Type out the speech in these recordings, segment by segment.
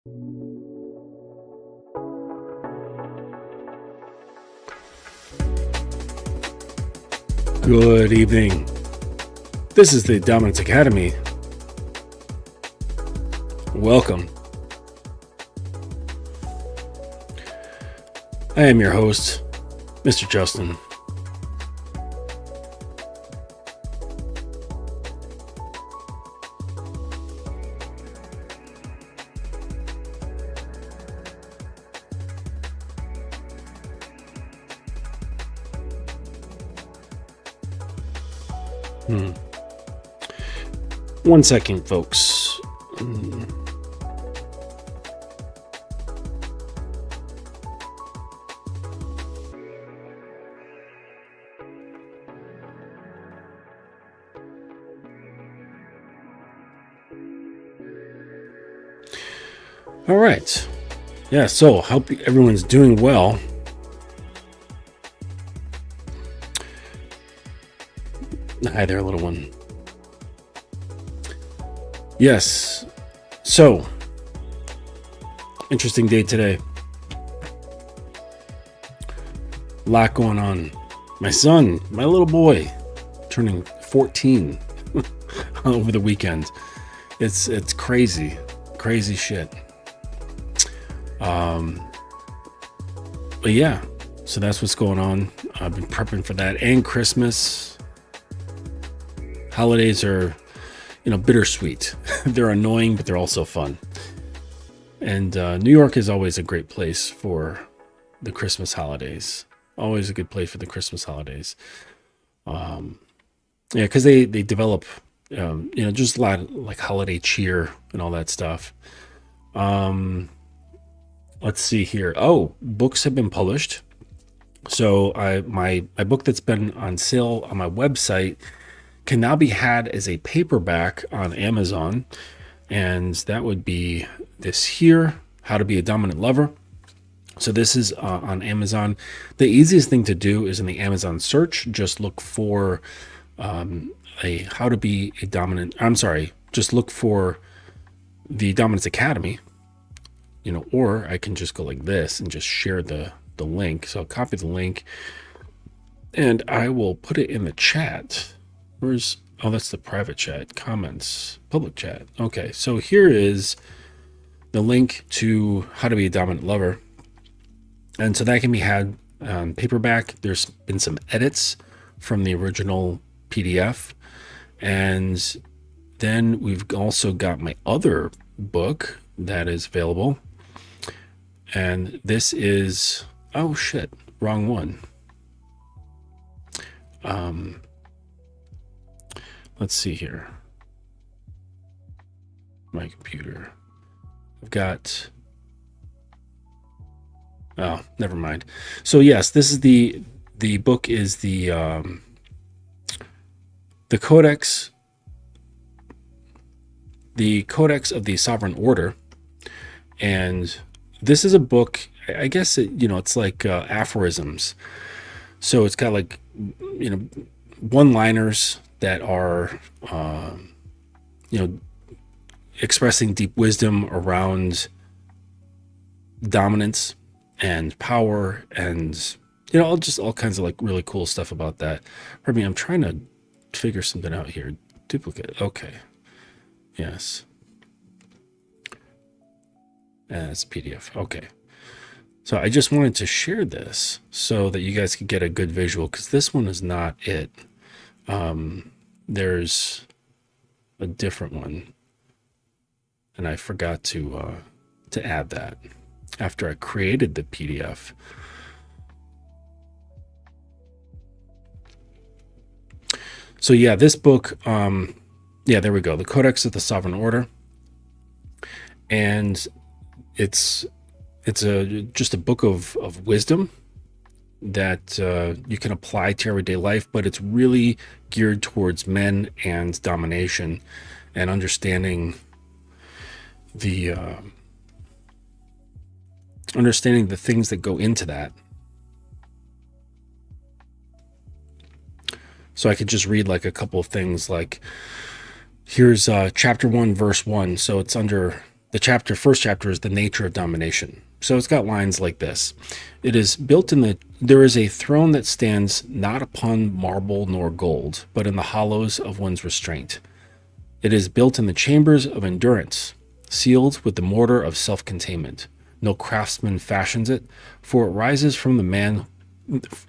Good evening. This is the Dominance Academy. Welcome. I am your host, Mr. Justin. One second, folks. All right. Yeah, so hope everyone's doing well. Hi there, little one. Yes. So, interesting day today. A lot going on. My son, my little boy, turning 14 over the weekend. It's crazy shit. But yeah, so that's what's going on. I've been prepping for that, and Christmas. Holidays are, bittersweet. They're annoying, but they're also fun. And New York is always a great place for the Christmas holidays. Always a good place for the Christmas holidays. Yeah, because they develop, just a lot of like holiday cheer and all that stuff. Let's see here. Oh, books have been published. So my book that's been on sale on my website can now be had as a paperback on Amazon. And that would be this here, How to Be a Dominant Lover. So this is on Amazon. The easiest thing to do is in the Amazon search, just look for just look for the Dominance Academy, or I can just go like this and just share the link. So I'll copy the link and I will put it in the chat. That's the private chat, comments, public chat. Okay, so here is the link to How to Be a Dominant Lover. And so that can be had on paperback. There's been some edits from the original PDF. And then we've also got my other book that is available. And this is, oh shit, wrong one. Let's see here. My computer. I've got, oh, never mind. So yes, this is the book is the CODEX, the Codex of the Sovereign Order. And this is a book, I guess it's like aphorisms. So it's got like, one-liners that are, expressing deep wisdom around dominance and power and, all kinds of like really cool stuff about that. Pardon me, I'm trying to figure something out here. Duplicate. Okay. Yes. As PDF. Okay. So I just wanted to share this so that you guys could get a good visual, because this one is not it. There's a different one, and I forgot to add that after I created the PDF. So yeah, this book, there we go. The Codex of the Sovereign Order. And it's just a book of wisdom that you can apply to everyday life, but it's really geared towards men and domination and understanding the things that go into that. So I could just read like a couple of things, like here's chapter 1, verse 1. So it's under The first chapter is the nature of domination. So it's got lines like this. It is built in there is a throne that stands not upon marble nor gold, but in the hollows of one's restraint. It is built in the chambers of endurance, sealed with the mortar of self-containment. No craftsman fashions it, for it rises from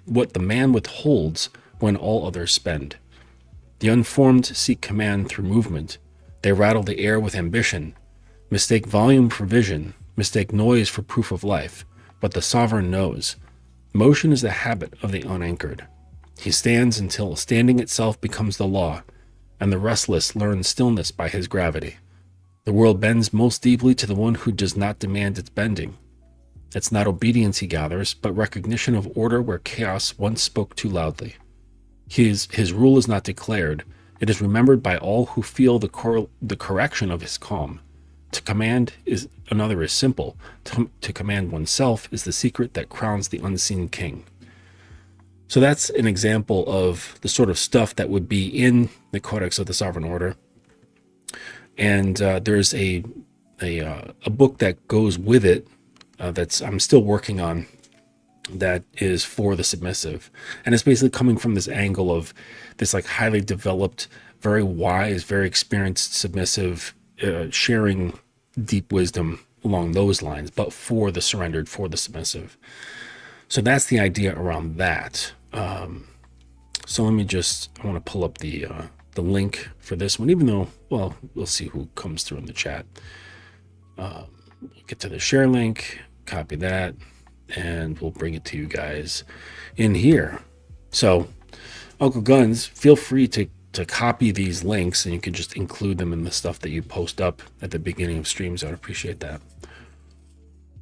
what the man withholds when all others spend. The unformed seek command through movement. They rattle the air with ambition, mistake volume for vision, mistake noise for proof of life. But the sovereign knows. Motion is the habit of the unanchored. He stands until standing itself becomes the law, and the restless learn stillness by his gravity. The world bends most deeply to the one who does not demand its bending. It's not obedience he gathers, but recognition of order where chaos once spoke too loudly. His rule is not declared. It is remembered by all who feel the correction of his calm. To command another is simple. To command oneself is the secret that crowns the unseen king. So that's an example of the sort of stuff that would be in the Codex of the Sovereign Order. And there's a book that goes with it that's I'm still working on, that is for the submissive. And it's basically coming from this angle of this like highly developed, very wise, very experienced submissive, sharing deep wisdom along those lines, but for the surrendered, for the submissive. So that's the idea around that. So let me I want to pull up the link for this one, even though, well, we'll see who comes through in the chat. Get to the share link, copy that, and we'll bring it to you guys in here. So Uncle Guns, feel free to copy these links, and you can just include them in the stuff that you post up at the beginning of streams. I would appreciate that.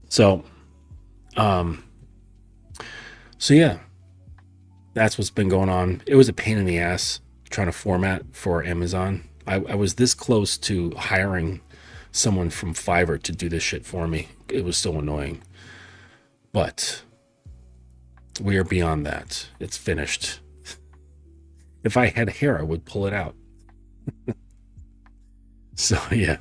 So yeah, that's what's been going on. It was a pain in the ass trying to format for Amazon. I was this close to hiring someone from Fiverr to do this shit for me. It was so annoying. But we are beyond that. It's finished. If I had hair, I would pull it out. So, yeah.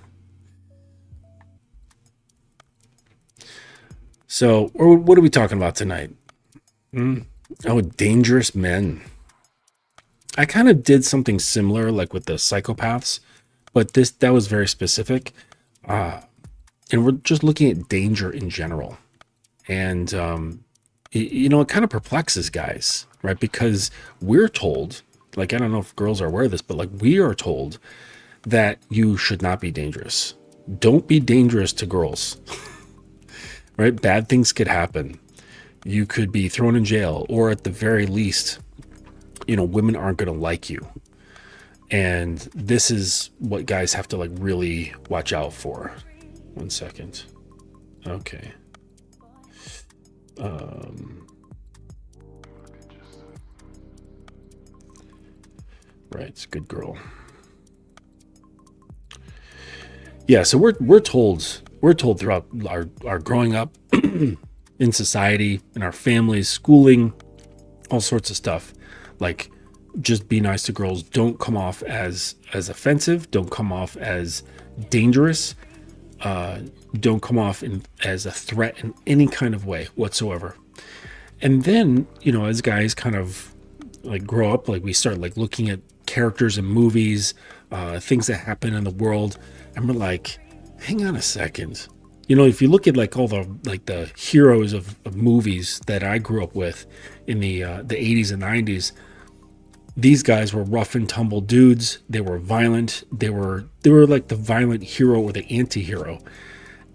So, what are we talking about tonight? Oh, dangerous men. I kind of did something similar, like with the psychopaths, but that was very specific. And we're just looking at danger in general. And, it kind of perplexes guys, right? Because we're told, like, I don't know if girls are aware of this, but like we are told that you should not be dangerous. Don't be dangerous to girls, right? Bad things could happen. You could be thrown in jail, or at the very least, women aren't going to like you. And this is what guys have to like really watch out for. 1 second. Okay. Right, good girl. Yeah, so we're told throughout our growing up in society, in our families, schooling, all sorts of stuff, like just be nice to girls. Don't come off as offensive. Don't come off as dangerous. Don't come off as a threat in any kind of way whatsoever. And then, as guys kind of like grow up, like we start like looking at characters in movies, things that happen in the world, and we're like, hang on a second. If you look at like all the heroes of movies that I grew up with in the 80s and 90s, these guys were rough and tumble dudes. They were violent. They were like the violent hero or the anti-hero.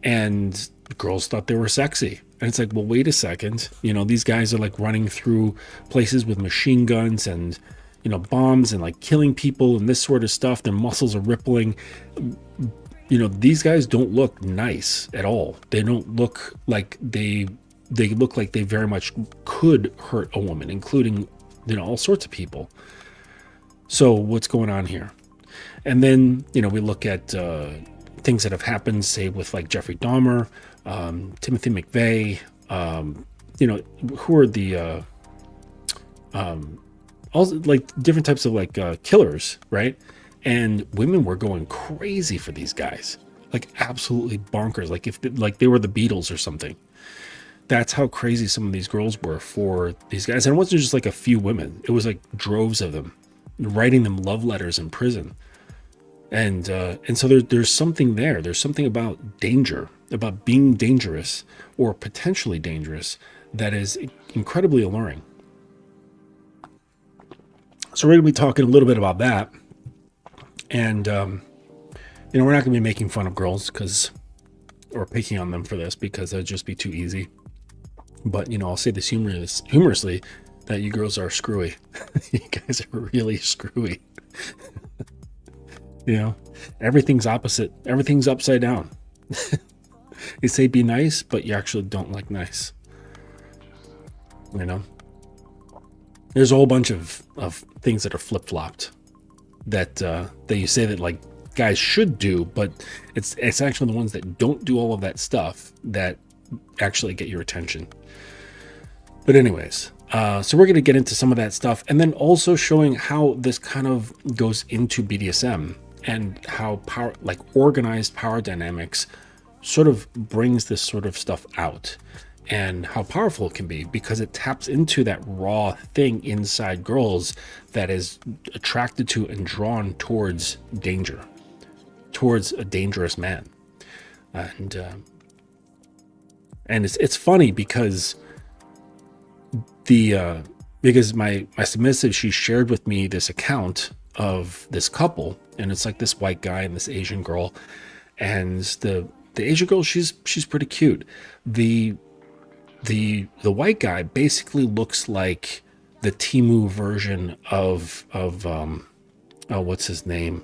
And girls thought they were sexy. And it's like, well, wait a second. These guys are like running through places with machine guns and, bombs and like killing people and this sort of stuff. Their muscles are rippling. These guys don't look nice at all. They don't look like they look like they very much could hurt a woman, including, all sorts of people. So what's going on here? And then, we look at things that have happened, say with like Jeffrey Dahmer, Timothy McVeigh, who are the all like different types of like killers, right? And women were going crazy for these guys. like absolutely bonkers. Like if like they were the Beatles or something. That's how crazy some of these girls were for these guys. And it wasn't just like a few women. It was like droves of them writing them love letters in prison. And so there's something there. There's something about danger, about being dangerous or potentially dangerous that is incredibly alluring. So we're going to be talking a little bit about that. And, you know, we're not going to be making fun of girls or picking on them for this because that'd just be too easy. But, you know, I'll say this humorously that you girls are screwy. You guys are really screwy. You know, everything's opposite. Everything's upside down. You say be nice, but you actually don't like nice. You know, there's a whole bunch of things that are flip-flopped that you say that like guys should do, but it's actually the ones that don't do all of that stuff that actually get your attention. But anyways, so we're going to get into some of that stuff, and then also showing how this kind of goes into BDSM and how power, like organized power dynamics, sort of brings this sort of stuff out, and how powerful it can be because it taps into that raw thing inside girls that is attracted to and drawn towards danger, towards a dangerous man. And it's funny because because my submissive, she shared with me this account of this couple, and it's like this white guy and this Asian girl, and the Asian girl, she's pretty cute. The white guy basically looks like the Temu version of what's his name?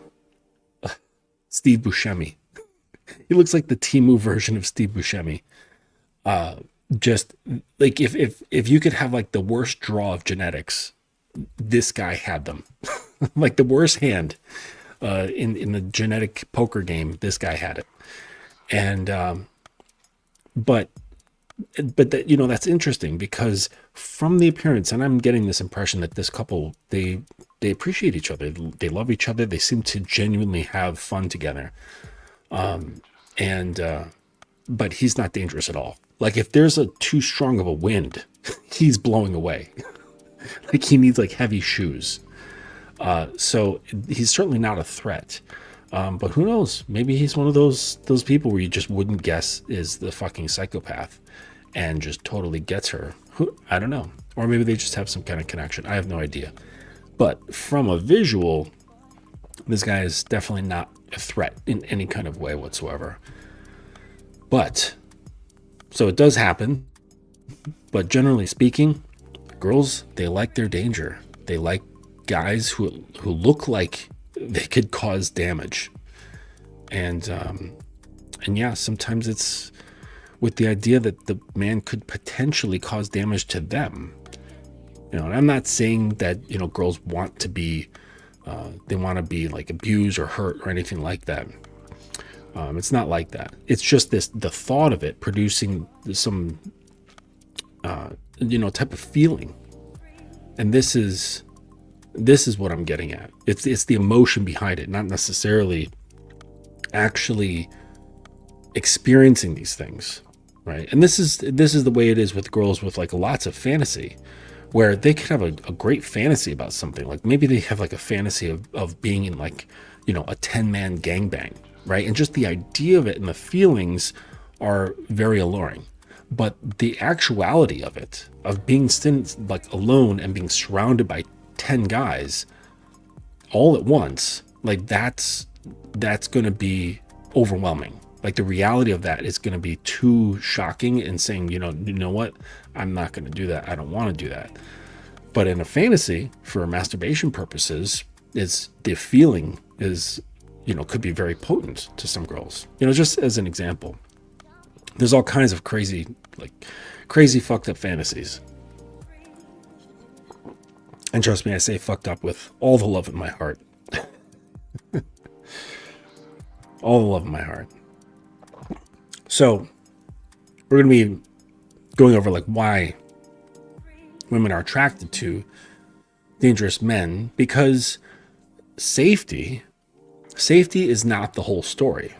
Steve Buscemi. He looks like the Temu version of Steve Buscemi. Just like if you could have like the worst draw of genetics, this guy had them. Like the worst hand in the genetic poker game, this guy had it. And but that, you know, that's interesting because from the appearance, and I'm getting this impression that this couple, they appreciate each other, they love each other, they seem to genuinely have fun together. But he's not dangerous at all. Like if there's too strong of a wind, he's blowing away. Like he needs like heavy shoes. So he's certainly not a threat. But who knows? Maybe he's one of those people where you just wouldn't guess is the fucking psychopath and just totally gets her. I don't know. Or maybe they just have some kind of connection. I have no idea. But from a visual, this guy is definitely not a threat in any kind of way whatsoever. But so it does happen. But generally speaking, girls, they like their danger. They like guys who look like they could cause damage. And yeah, sometimes it's with the idea that the man could potentially cause damage to them. You know, and I'm not saying that, you know, girls want to be, they want to be like abused or hurt or anything like that. It's not like that. It's just the thought of it producing some, you know, type of feeling. And this is what I'm getting at. It's the emotion behind it, not necessarily actually experiencing these things, right? And this is the way it is with girls with like lots of fantasy, where they could have a great fantasy about something. Like maybe they have like a fantasy of being in like, you know, a 10-man gangbang, right? And just the idea of it and the feelings are very alluring. But the actuality of it, of being like alone and being surrounded by 10 guys all at once, like that's going to be overwhelming. Like the reality of that is going to be too shocking and saying, you know what, I'm not going to do that. I don't want to do that. But in a fantasy, for masturbation purposes, the feeling is, you know, could be very potent to some girls. You know, just as an example, there's all kinds of crazy fucked up fantasies. And trust me, I say fucked up with all the love in my heart. All the love in my heart. So we're going to be going over like why women are attracted to dangerous men, because safety is not the whole story.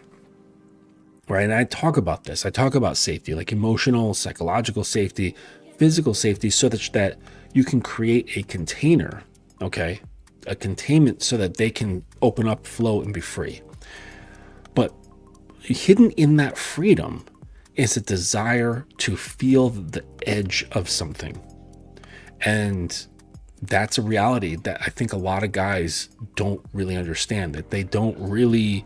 right? And I talk about this. I talk about safety, like emotional, psychological safety, physical safety, so that you can create a container, okay? A containment so that they can open up, flow, and be free. But hidden in that freedom is a desire to feel the edge of something. And that's a reality that I think a lot of guys don't really understand, that they don't really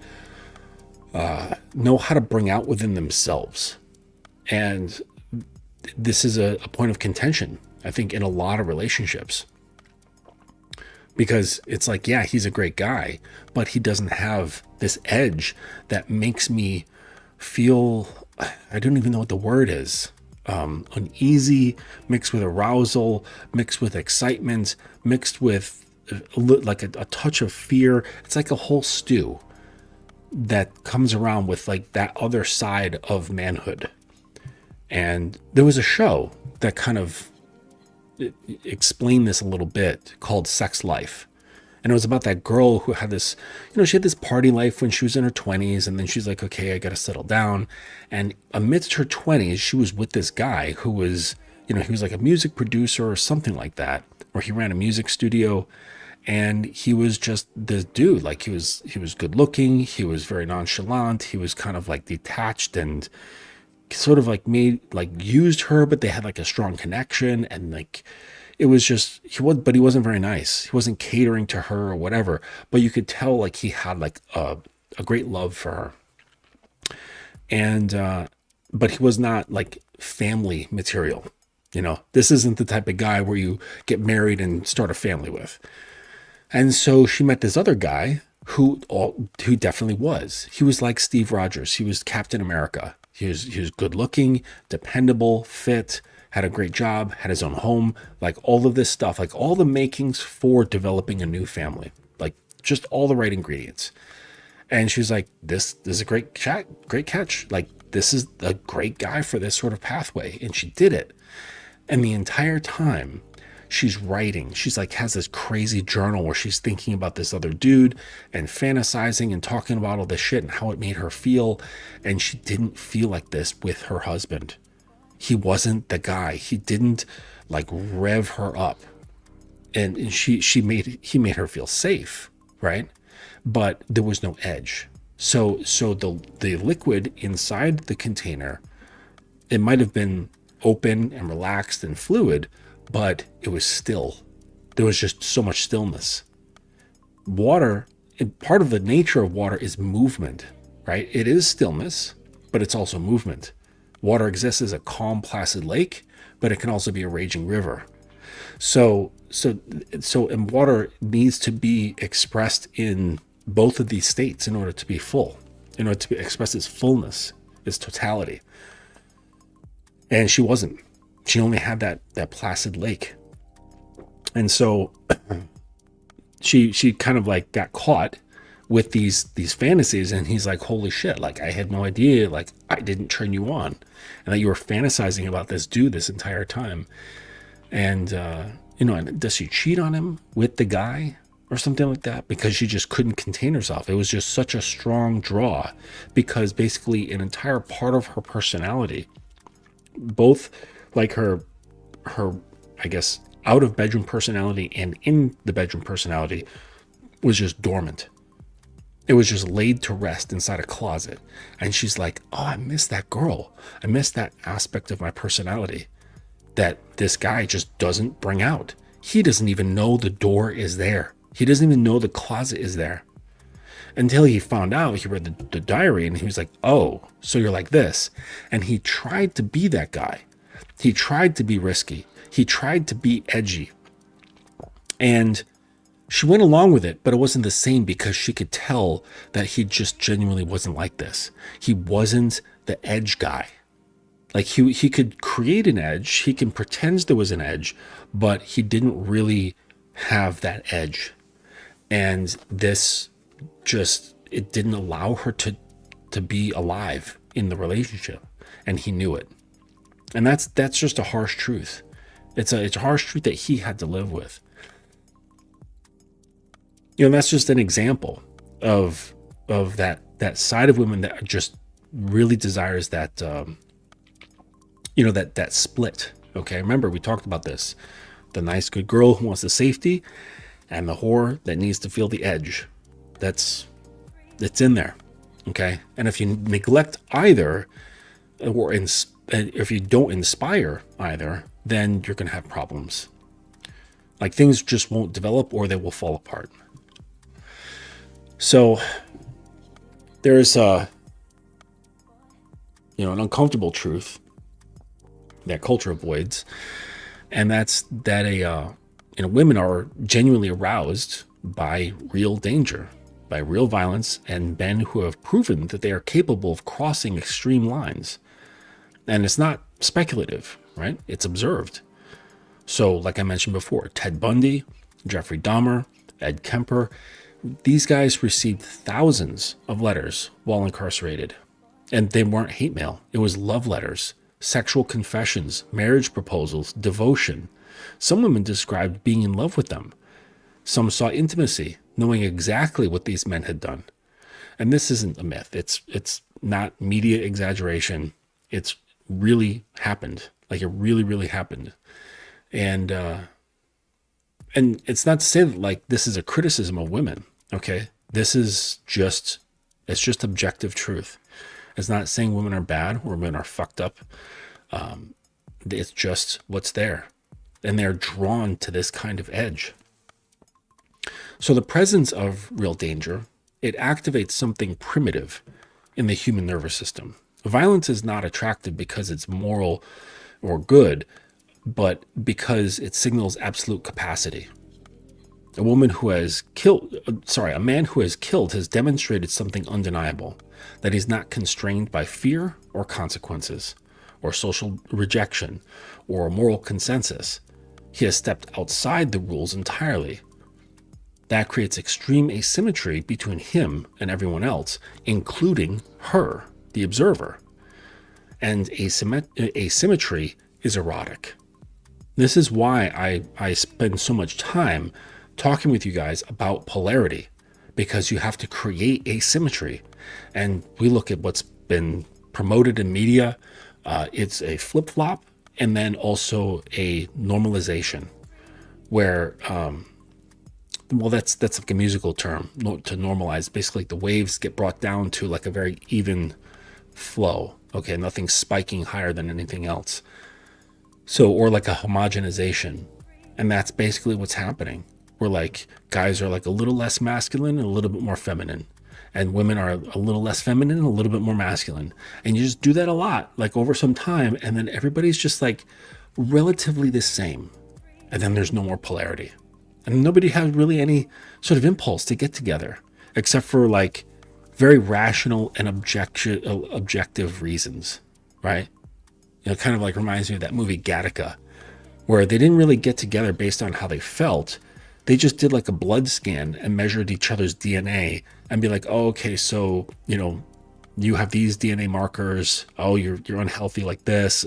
know how to bring out within themselves. And this is a point of contention, I think, in a lot of relationships. Because it's like, yeah, he's a great guy, but he doesn't have this edge that makes me feel, I don't even know what the word is, uneasy, mixed with arousal, mixed with excitement, mixed with like a touch of fear. It's like a whole stew that comes around with like that other side of manhood. And there was a show that kind of explained this a little bit called Sex Life. And it was about that girl who had this, she had this party life when she was in her 20s. And then she's like, okay, I got to settle down. And amidst her 20s, she was with this guy who was, he was like a music producer or something like that, where he ran a music studio. And he was just this dude, like he was good looking. He was very nonchalant. He was kind of like detached and sort of like used her, but they had like a strong connection. And like, it was just, but he wasn't very nice. He wasn't catering to her or whatever, but you could tell like he had like a great love for her. And, but he was not like family material. This isn't the type of guy where you get married and start a family with. And so she met this other guy who definitely was. He was like Steve Rogers. He was Captain America. He was good looking, dependable, fit, had a great job, had his own home, like all of this stuff, like all the makings for developing a new family, like just all the right ingredients. And she was like, this is a great catch. Like, this is a great guy for this sort of pathway. And she did it. And the entire time she's writing, she's like, has this crazy journal where she's thinking about this other dude and fantasizing and talking about all this shit and how it made her feel. And she didn't feel like this with her husband. He wasn't the guy. He didn't like rev her up. And he made her feel safe, right? But there was no edge. So the liquid inside the container, it might have been open and relaxed and fluid, but it was still. There was just so much stillness. Water, and part of the nature of water is movement, right? It is stillness, but it's also movement. Water exists as a calm, placid lake, but it can also be a raging river. So and water needs to be expressed in both of these states in order to be full, in order to express its fullness, its totality. And she wasn't. She only had that placid lake. And so she kind of like got caught with these fantasies, and he's like, holy shit, like I had no idea, like I didn't turn you on, and that you were fantasizing about this dude this entire time. And and does she cheat on him with the guy or something like that because she just couldn't contain herself? It was just such a strong draw, because basically an entire part of her personality, both like her I guess out of bedroom personality and in the bedroom personality, was just dormant. It was just laid to rest inside a closet. And she's like, oh, I miss that girl. I miss that aspect of my personality that this guy just doesn't bring out. He doesn't even know the door is there. He doesn't even know the closet is there. Until he found out, he read the diary, and he was like, oh, so you're like this. And he tried to be that guy. He tried to be risky. He tried to be edgy. And she went along with it, but it wasn't the same, because she could tell that he just genuinely wasn't like this. He wasn't the edge guy. Like he could create an edge. He can pretend there was an edge, but he didn't really have that edge. And this just, it didn't allow her to be alive in the relationship. And he knew it. And that's just a harsh truth. It's a harsh truth that he had to live with. That's just an example of that side of women that just really desires that, that split. Okay. Remember, we talked about this, the nice, good girl who wants the safety and the whore that needs to feel the edge. It's in there. Okay. And if you neglect either, or if you don't inspire either, then you're going to have problems. Like, things just won't develop, or they will fall apart. So there's an uncomfortable truth that culture avoids, and that's that women are genuinely aroused by real danger, by real violence, and men who have proven that they are capable of crossing extreme lines. And it's not speculative, right? It's observed. So, like I mentioned before, Ted Bundy, Jeffrey Dahmer, Ed Kemper, these guys received thousands of letters while incarcerated. And they weren't hate mail. It was love letters, sexual confessions, marriage proposals, devotion. Some women described being in love with them. Some saw intimacy, knowing exactly what these men had done. And this isn't a myth. It's not media exaggeration. It's really happened. Like, it really, really happened. And it's not to say that, like, this is a criticism of women. Okay. It's just objective truth. It's not saying women are bad or women are fucked up. It's just what's there. And they're drawn to this kind of edge. So the presence of real danger, it activates something primitive in the human nervous system. Violence is not attractive because it's moral or good, but because it signals absolute capacity. A man who has killed has demonstrated something undeniable, that he's not constrained by fear or consequences, or social rejection, or a moral consensus. He has stepped outside the rules entirely. That creates extreme asymmetry between him and everyone else, including her, the observer. And asymmetry is erotic. This is why I spend so much time talking with you guys about polarity, because you have to create asymmetry. And we look at what's been promoted in media. It's a flip-flop, and then also a normalization, where that's like a musical term, to normalize. Basically, the waves get brought down to like a very even flow. Okay, nothing spiking higher than anything else. So, or like a homogenization. And that's basically what's happening. Where, like, guys are like a little less masculine and a little bit more feminine. And women are a little less feminine and a little bit more masculine. And you just do that a lot, like over some time. And then everybody's just like relatively the same. And then there's no more polarity. And nobody has really any sort of impulse to get together, except for like very rational and objective reasons, right? Kind of like reminds me of that movie Gattaca, where they didn't really get together based on how they felt. They just did like a blood scan and measured each other's DNA and be like, oh, okay, so, you have these DNA markers. Oh, you're unhealthy like this.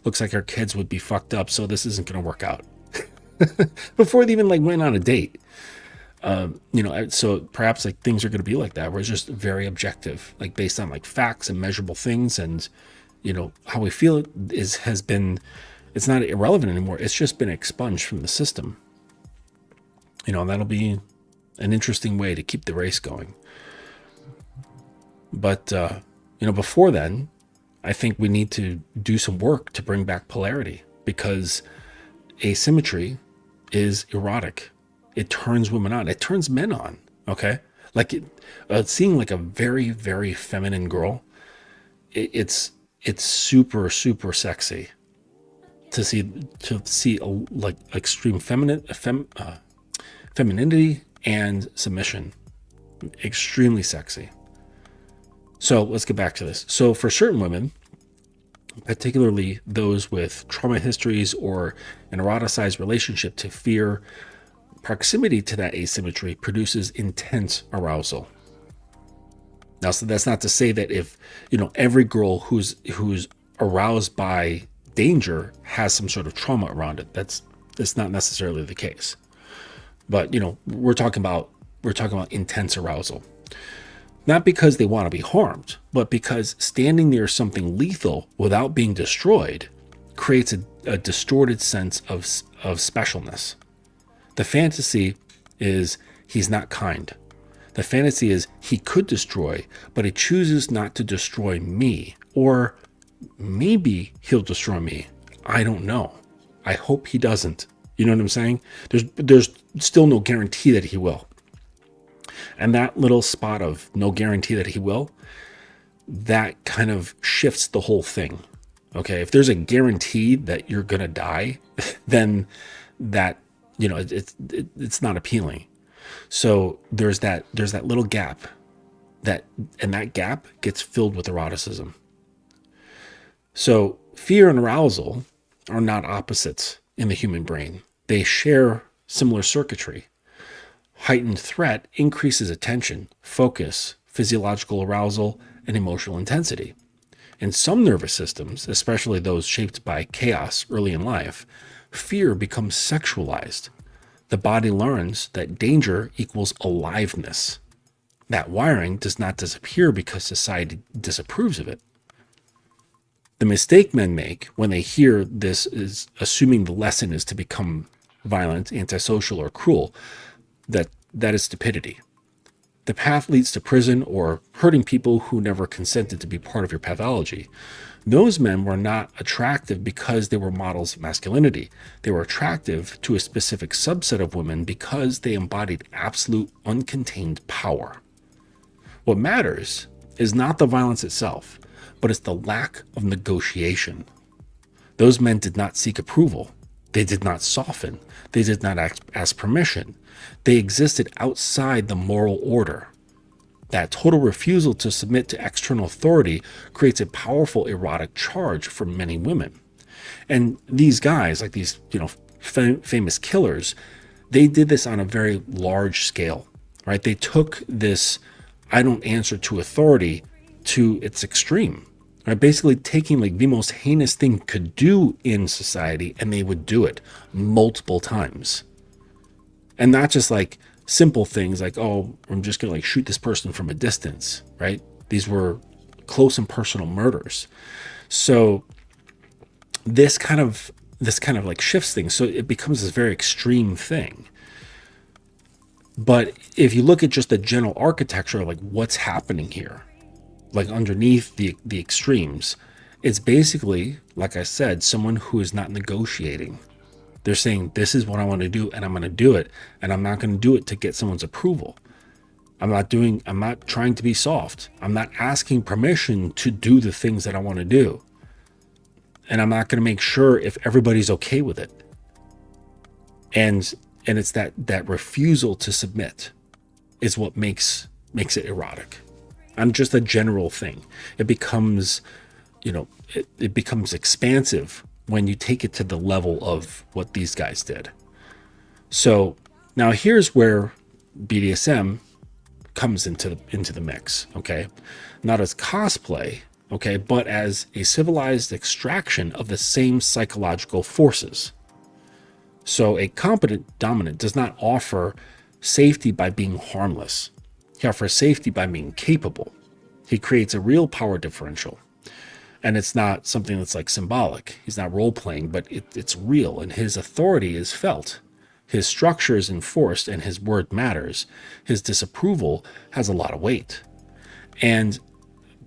Looks like our kids would be fucked up, so this isn't going to work out. Before they even like went on a date. So perhaps like things are going to be like that, where it's just very objective, like based on like facts and measurable things. And, how we feel it's not irrelevant anymore. It's just been expunged from the system. And that'll be an interesting way to keep the race going. But, before then, I think we need to do some work to bring back polarity, because asymmetry is erotic. It turns women on. It turns men on. Okay. Like seeing like a very, very feminine girl. It's super, super sexy to see like extreme femininity and submission. Extremely sexy. So let's get back to this. So for certain women, particularly those with trauma histories or an eroticized relationship to fear, proximity to that asymmetry produces intense arousal. Now, so that's not to say that if, every girl who's aroused by danger has some sort of trauma around it. That's not necessarily the case. But, we're talking about intense arousal. Not because they want to be harmed, but because standing near something lethal without being destroyed creates a distorted sense of specialness. The fantasy is he's not kind. The fantasy is he could destroy, but he chooses not to destroy me. Or maybe he'll destroy me. I don't know. I hope he doesn't. You know what I'm saying? There's still no guarantee that he will. And that little spot of no guarantee that he will, that kind of shifts the whole thing. Okay, if there's a guarantee that you're gonna die, then that, it's not appealing. So there's that little gap, and that gap gets filled with eroticism. So fear and arousal are not opposites in the human brain. They share similar circuitry. Heightened threat increases attention, focus, physiological arousal, and emotional intensity. In some nervous systems, especially those shaped by chaos early in life, fear becomes sexualized. The body learns that danger equals aliveness. That wiring does not disappear because society disapproves of it. The mistake men make when they hear this is assuming the lesson is to become violent, antisocial, or cruel. That is stupidity. The path leads to prison or hurting people who never consented to be part of your pathology. Those men were not attractive because they were models of masculinity. They were attractive to a specific subset of women because they embodied absolute, uncontained power. What matters is not the violence itself, but it's the lack of negotiation. Those men did not seek approval. They did not soften. They did not ask permission. They existed outside the moral order. That total refusal to submit to external authority creates a powerful erotic charge for many women. And these guys, like these, famous killers, they did this on a very large scale, right? They took this, I don't answer to authority, to its extreme. Right, basically taking like the most heinous thing you could do in society, and they would do it multiple times. And not just like simple things like, oh, I'm just gonna like shoot this person from a distance, right? These were close and personal murders. So this kind of like shifts things. So it becomes this very extreme thing. But if you look at just the general architecture, like what's happening here, like underneath the extremes, it's basically, like I said, someone who is not negotiating. They're saying, this is what I want to do, and I'm going to do it, and I'm not going to do it to get someone's approval. I'm not trying to be soft. I'm not asking permission to do the things that I want to do. And I'm not going to make sure if everybody's okay with it. And it's that refusal to submit is what makes it erotic. On just a general thing. It becomes, it becomes expansive when you take it to the level of what these guys did. So now here's where BDSM comes into the mix, okay? Not as cosplay, okay, but as a civilized extraction of the same psychological forces. So a competent dominant does not offer safety by being harmless. He offers safety by being capable. He creates a real power differential. And it's not something that's like symbolic. He's not role-playing, but it's real, and his authority is felt. His structure is enforced, and his word matters. His disapproval has a lot of weight. And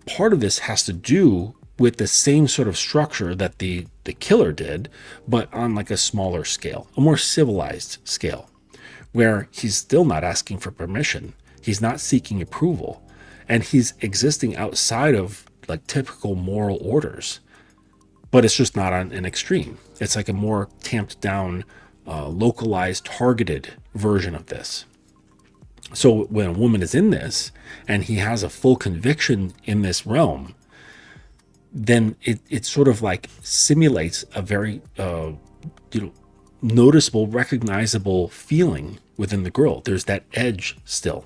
part of this has to do with the same sort of structure that the killer did, but on like a smaller scale, a more civilized scale, where he's still not asking for permission. He's not seeking approval, and he's existing outside of like typical moral orders, but it's just not on an extreme. It's like a more tamped down, localized, targeted version of this. So when a woman is in this and he has a full conviction in this realm, then it sort of like simulates a very, noticeable, recognizable feeling within the girl. There's that edge still.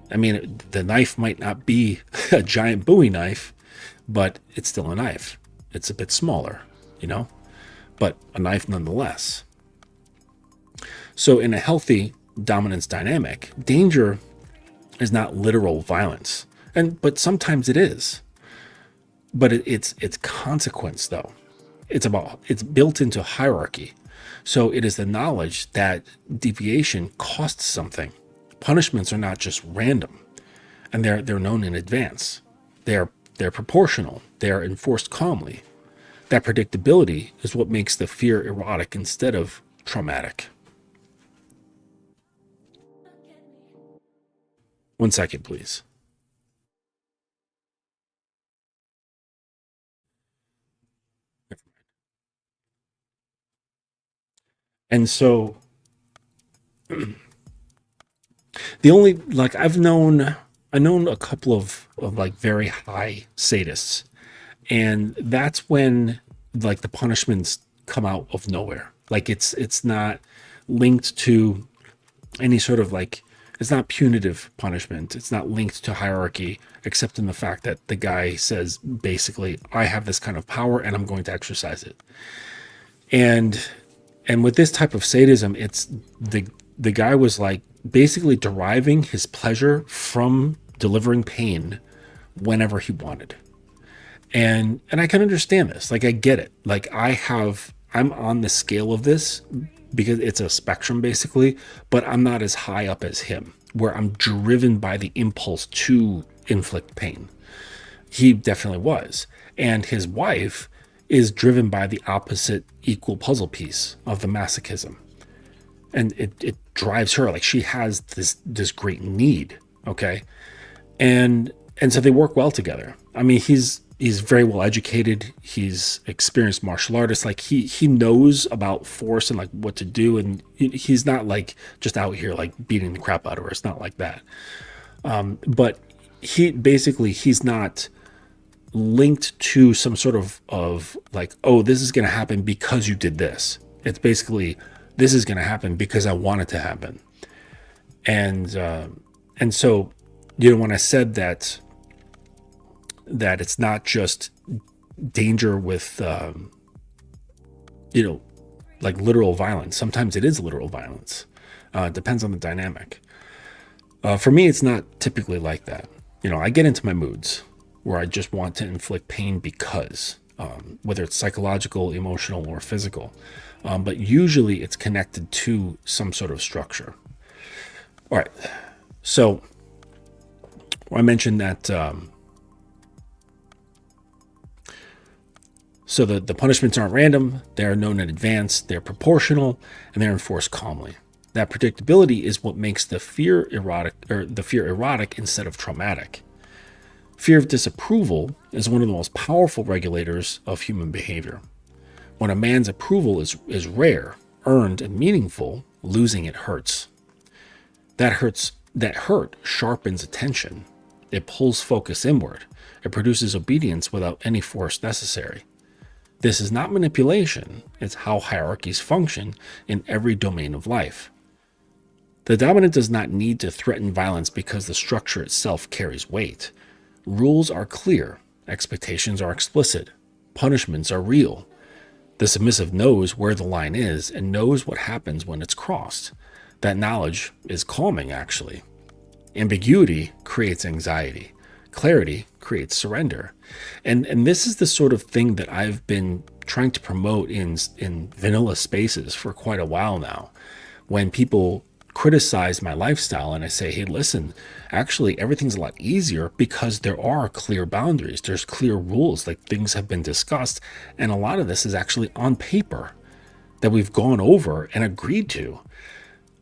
I mean, the knife might not be a giant Bowie knife, but it's still a knife. It's a bit smaller, but a knife nonetheless. So in a healthy dominance dynamic, danger is not literal violence. But sometimes it is. But it's consequence though. It's built into hierarchy. So it is the knowledge that deviation costs something. Punishments are not just random, and they're known in advance. They're proportional. They're enforced calmly. That predictability is what makes the fear erotic instead of traumatic. 1 second, please. And so the only like I've known a couple of like very high sadists, and that's when like the punishments come out of nowhere. Like it's not linked to any sort of like, it's not punitive punishment. It's not linked to hierarchy, except in the fact that the guy says basically, I have this kind of power and I'm going to exercise it. And with this type of sadism, it's the guy was like basically deriving his pleasure from delivering pain whenever he wanted. And I can understand this. Like I get it. Like I'm on the scale of this because it's a spectrum basically, but I'm not as high up as him, where I'm driven by the impulse to inflict pain. He definitely was. And his wife is driven by the opposite equal puzzle piece of the masochism. And it drives her, like she has this great need. Okay. And so they work well together. I mean, he's very well educated. He's experienced martial artist. Like he knows about force and like what to do. And he's not like just out here like beating the crap out of her. It's not like that. But he's not linked to some sort of like, oh, this is going to happen because you did this. It's basically, this is going to happen because I want it to happen. And so, when I said that it's not just danger with, like literal violence. Sometimes it is literal violence. It depends on the dynamic. For me, it's not typically like that. I get into my moods where I just want to inflict pain because, whether it's psychological, emotional, or physical. But usually it's connected to some sort of structure. All right. So I mentioned that, so the punishments aren't random. They're known in advance. They're proportional, and they're enforced calmly. That predictability is what makes the fear erotic instead of traumatic. Fear of disapproval is one of the most powerful regulators of human behavior. When a man's approval is rare, earned, and meaningful, losing it hurts. That hurt sharpens attention. It pulls focus inward. It produces obedience without any force necessary. This is not manipulation. It's how hierarchies function in every domain of life. The dominant does not need to threaten violence because the structure itself carries weight. Rules are clear. Expectations are explicit. Punishments are real. The submissive knows where the line is and knows what happens when it's crossed. That knowledge is calming, actually. Ambiguity creates anxiety. Clarity creates surrender. And this is the sort of thing that I've been trying to promote in vanilla spaces for quite a while now. When people criticize my lifestyle and I say, hey, listen, actually everything's a lot easier because there are clear boundaries. There's clear rules, like things have been discussed. And a lot of this is actually on paper that we've gone over and agreed to.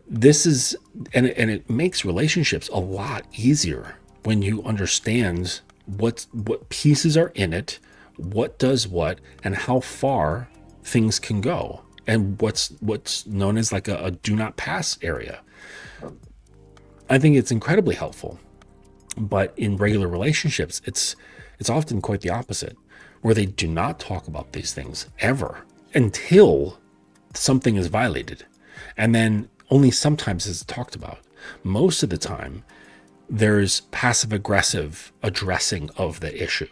This is, and it makes relationships a lot easier when you understand what pieces are in it, what does what, and how far things can go, and what's known as like a do not pass area. I think it's incredibly helpful. But in regular relationships, it's often quite the opposite, where they do not talk about these things ever until something is violated. And then only sometimes is it talked about. Most of the time, there's passive aggressive addressing of the issue.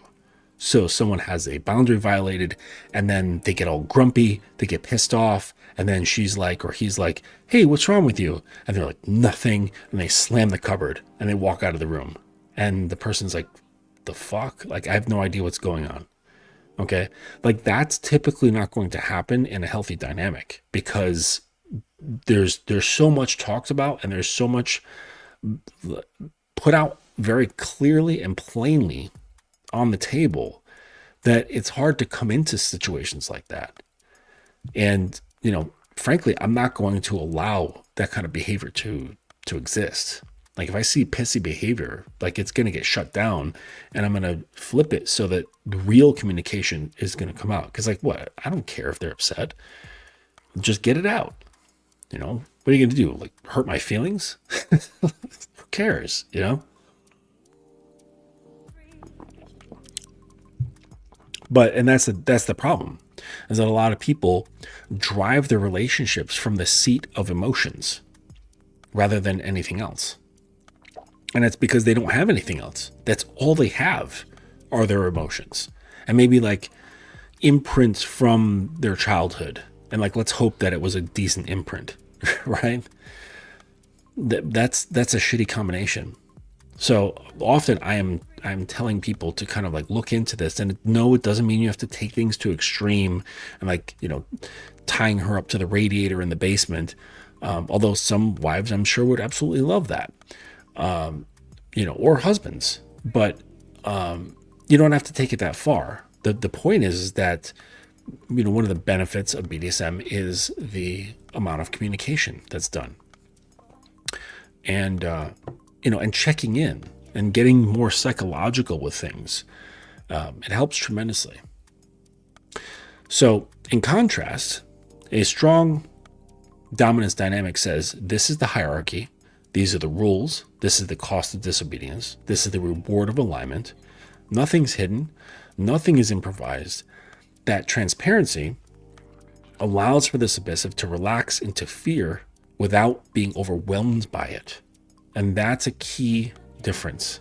So someone has a boundary violated, and then they get all grumpy, they get pissed off, and then she's like, or he's like, hey, what's wrong with you? And they're like, nothing. And they slam the cupboard and they walk out of the room. And the person's like, the fuck? Like, I have no idea what's going on. Okay. Like, that's typically not going to happen in a healthy dynamic, because there's so much talked about, and there's so much put out very clearly and plainly on the table, that it's hard to come into situations like that. And, frankly, I'm not going to allow that kind of behavior to exist. Like, if I see pissy behavior, like, it's going to get shut down, and I'm going to flip it so that the real communication is going to come out. Because, like, what? I don't care if they're upset. Just get it out. What are you going to do? Like, hurt my feelings? Who cares? But, and that's the problem, is that a lot of people drive their relationships from the seat of emotions rather than anything else. And it's because they don't have anything else. That's all they have are their emotions. And maybe like imprints from their childhood. And like, let's hope that it was a decent imprint, right? That's a shitty combination. So often I'm telling people to kind of like look into this, and no, it doesn't mean you have to take things to extreme and like, tying her up to the radiator in the basement. Although some wives, I'm sure, would absolutely love that, or husbands, but you don't have to take it that far. The point is that, one of the benefits of BDSM is the amount of communication that's done. And, and checking in and getting more psychological with things. It helps tremendously. So in contrast, a strong dominance dynamic says, this is the hierarchy. These are the rules. This is the cost of disobedience. This is the reward of alignment. Nothing's hidden. Nothing is improvised. That transparency allows for the submissive to relax into fear without being overwhelmed by it. And that's a key difference,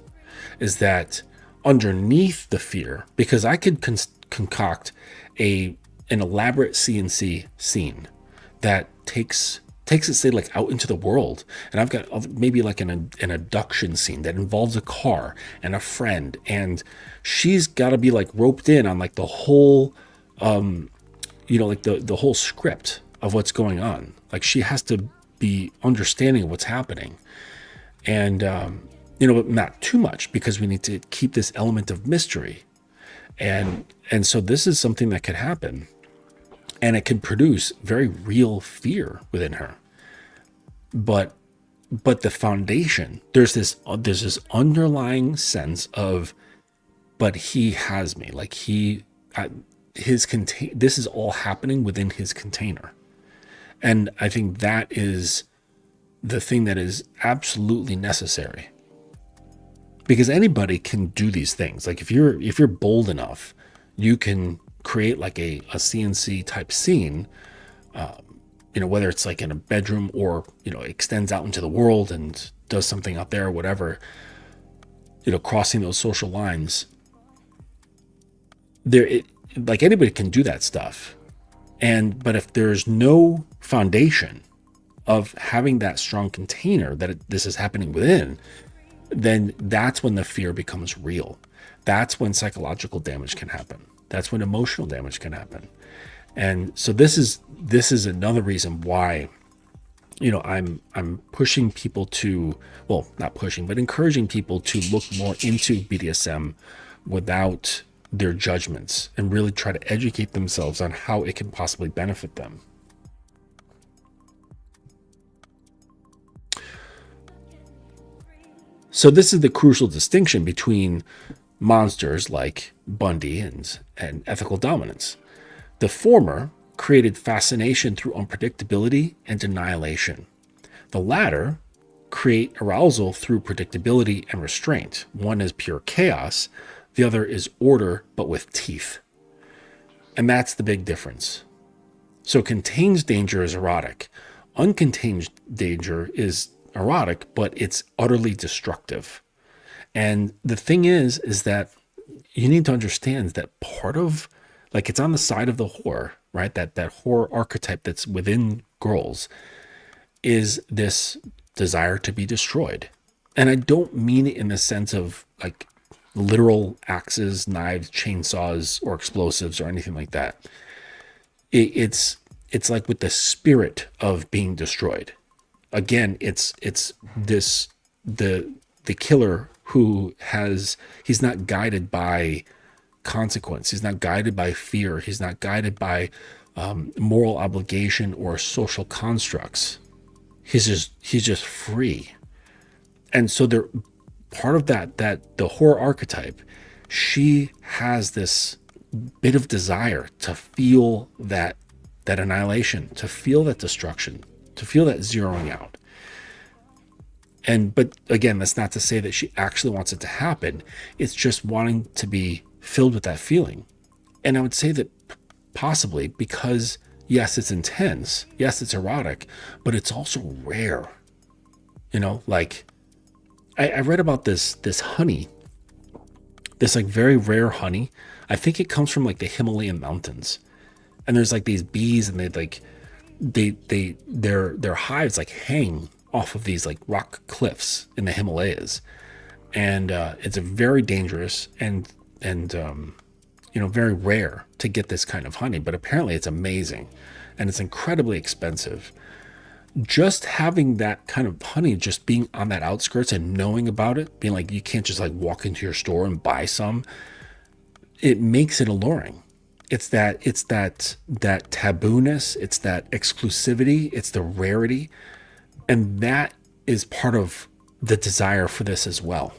is that underneath the fear, because I could concoct an elaborate CNC scene that takes it, say, like out into the world, and I've got maybe like an abduction scene that involves a car and a friend, and she's got to be like roped in on like the whole like the whole script of what's going on. Like, she has to be understanding of what's happening, and but not too much, because we need to keep this element of mystery, and so this is something that could happen, and it can produce very real fear within her. But the foundation, there's this underlying sense of, but he has me, like this is all happening within his container. And I think that is the thing that is absolutely necessary, because anybody can do these things. Like, if you're bold enough, you can create like a CNC type scene, whether it's like in a bedroom or, extends out into the world and does something out there or whatever, crossing those social lines. Like, anybody can do that stuff. But if there's no foundation of having that strong container that this is happening within, then that's when the fear becomes real. That's when psychological damage can happen. That's when emotional damage can happen. And so this is another reason why, I'm pushing people to, well, not pushing, but encouraging people to look more into BDSM without their judgments, and really try to educate themselves on how it can possibly benefit them. So this is the crucial distinction between monsters like Bundy and ethical dominance. The former created fascination through unpredictability and annihilation. The latter create arousal through predictability and restraint. One is pure chaos. The other is order, but with teeth. And that's the big difference. So contained danger is erotic. Uncontained danger is erotic, but it's utterly destructive. And the thing is that you need to understand that part of, like, it's on the side of the whore, right? That whore archetype that's within girls is this desire to be destroyed. And I don't mean it in the sense of like literal axes, knives, chainsaws, or explosives or anything like that. It's like with the spirit of being destroyed. Again, it's this the killer who he's not guided by consequence. He's not guided by fear. He's not guided by moral obligation or social constructs. He's just free. And so they're part of that the horror archetype, she has this bit of desire to feel that annihilation, to feel that destruction, to feel that zeroing out. But again, that's not to say that she actually wants it to happen. It's just wanting to be filled with that feeling. And I would say that possibly because, yes, it's intense, yes, it's erotic, but it's also rare. Like I read about this honey, this like very rare honey. I think it comes from like the Himalayan mountains. And there's like these bees, and their hives like hang off of these like rock cliffs in the Himalayas. And it's a very dangerous and very rare to get this kind of honey, but apparently it's amazing and it's incredibly expensive. Just having that kind of honey, just being on that outskirts and knowing about it, being like, you can't just like walk into your store and buy some, it makes it alluring. It's that tabooness, it's that exclusivity, it's the rarity. And that is part of the desire for this as well,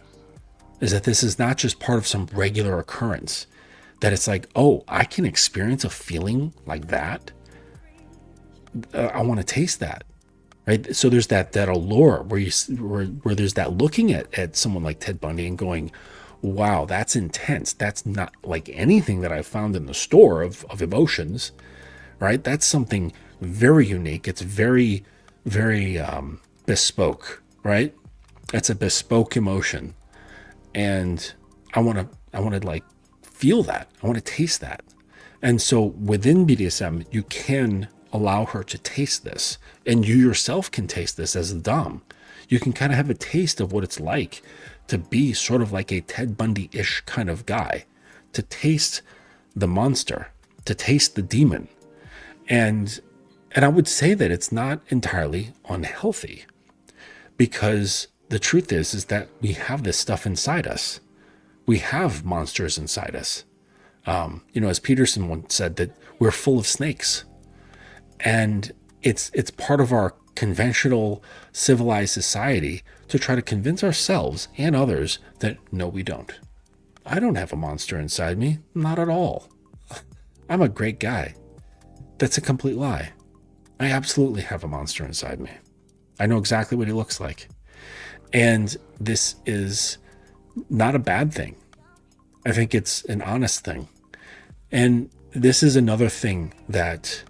is that this is not just part of some regular occurrence, that it's like, oh, I can experience a feeling like that. I want to taste that. Right. So there's that allure where there's that looking at someone like Ted Bundy and going, wow, that's intense. That's not like anything that I found in the store of emotions. Right. That's something very unique. It's very, very bespoke. Right. That's a bespoke emotion. And I want to like feel that. I want to taste that. And so within BDSM, you can allow her to taste this, and you yourself can taste this as a dom. You can kind of have a taste of what it's like to be sort of like a Ted Bundy-ish kind of guy, to taste the monster, to taste the demon. And I would say that it's not entirely unhealthy, because the truth is that we have this stuff inside us. We have monsters inside us. As Peterson once said, that we're full of snakes. And it's part of our conventional civilized society to try to convince ourselves and others that no, we don't. I don't have a monster inside me. Not at all. I'm a great guy. That's a complete lie. I absolutely have a monster inside me. I know exactly what he looks like. And this is not a bad thing. I think it's an honest thing. And this is another thing that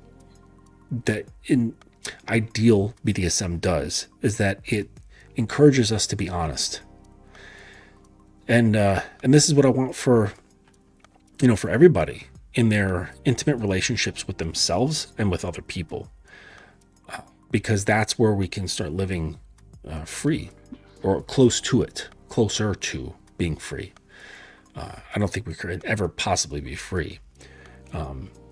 in ideal BDSM does, is that it encourages us to be honest. And this is what I want for everybody in their intimate relationships with themselves and with other people, because that's where we can start living free, or closer to being free. I don't think we could ever possibly be free.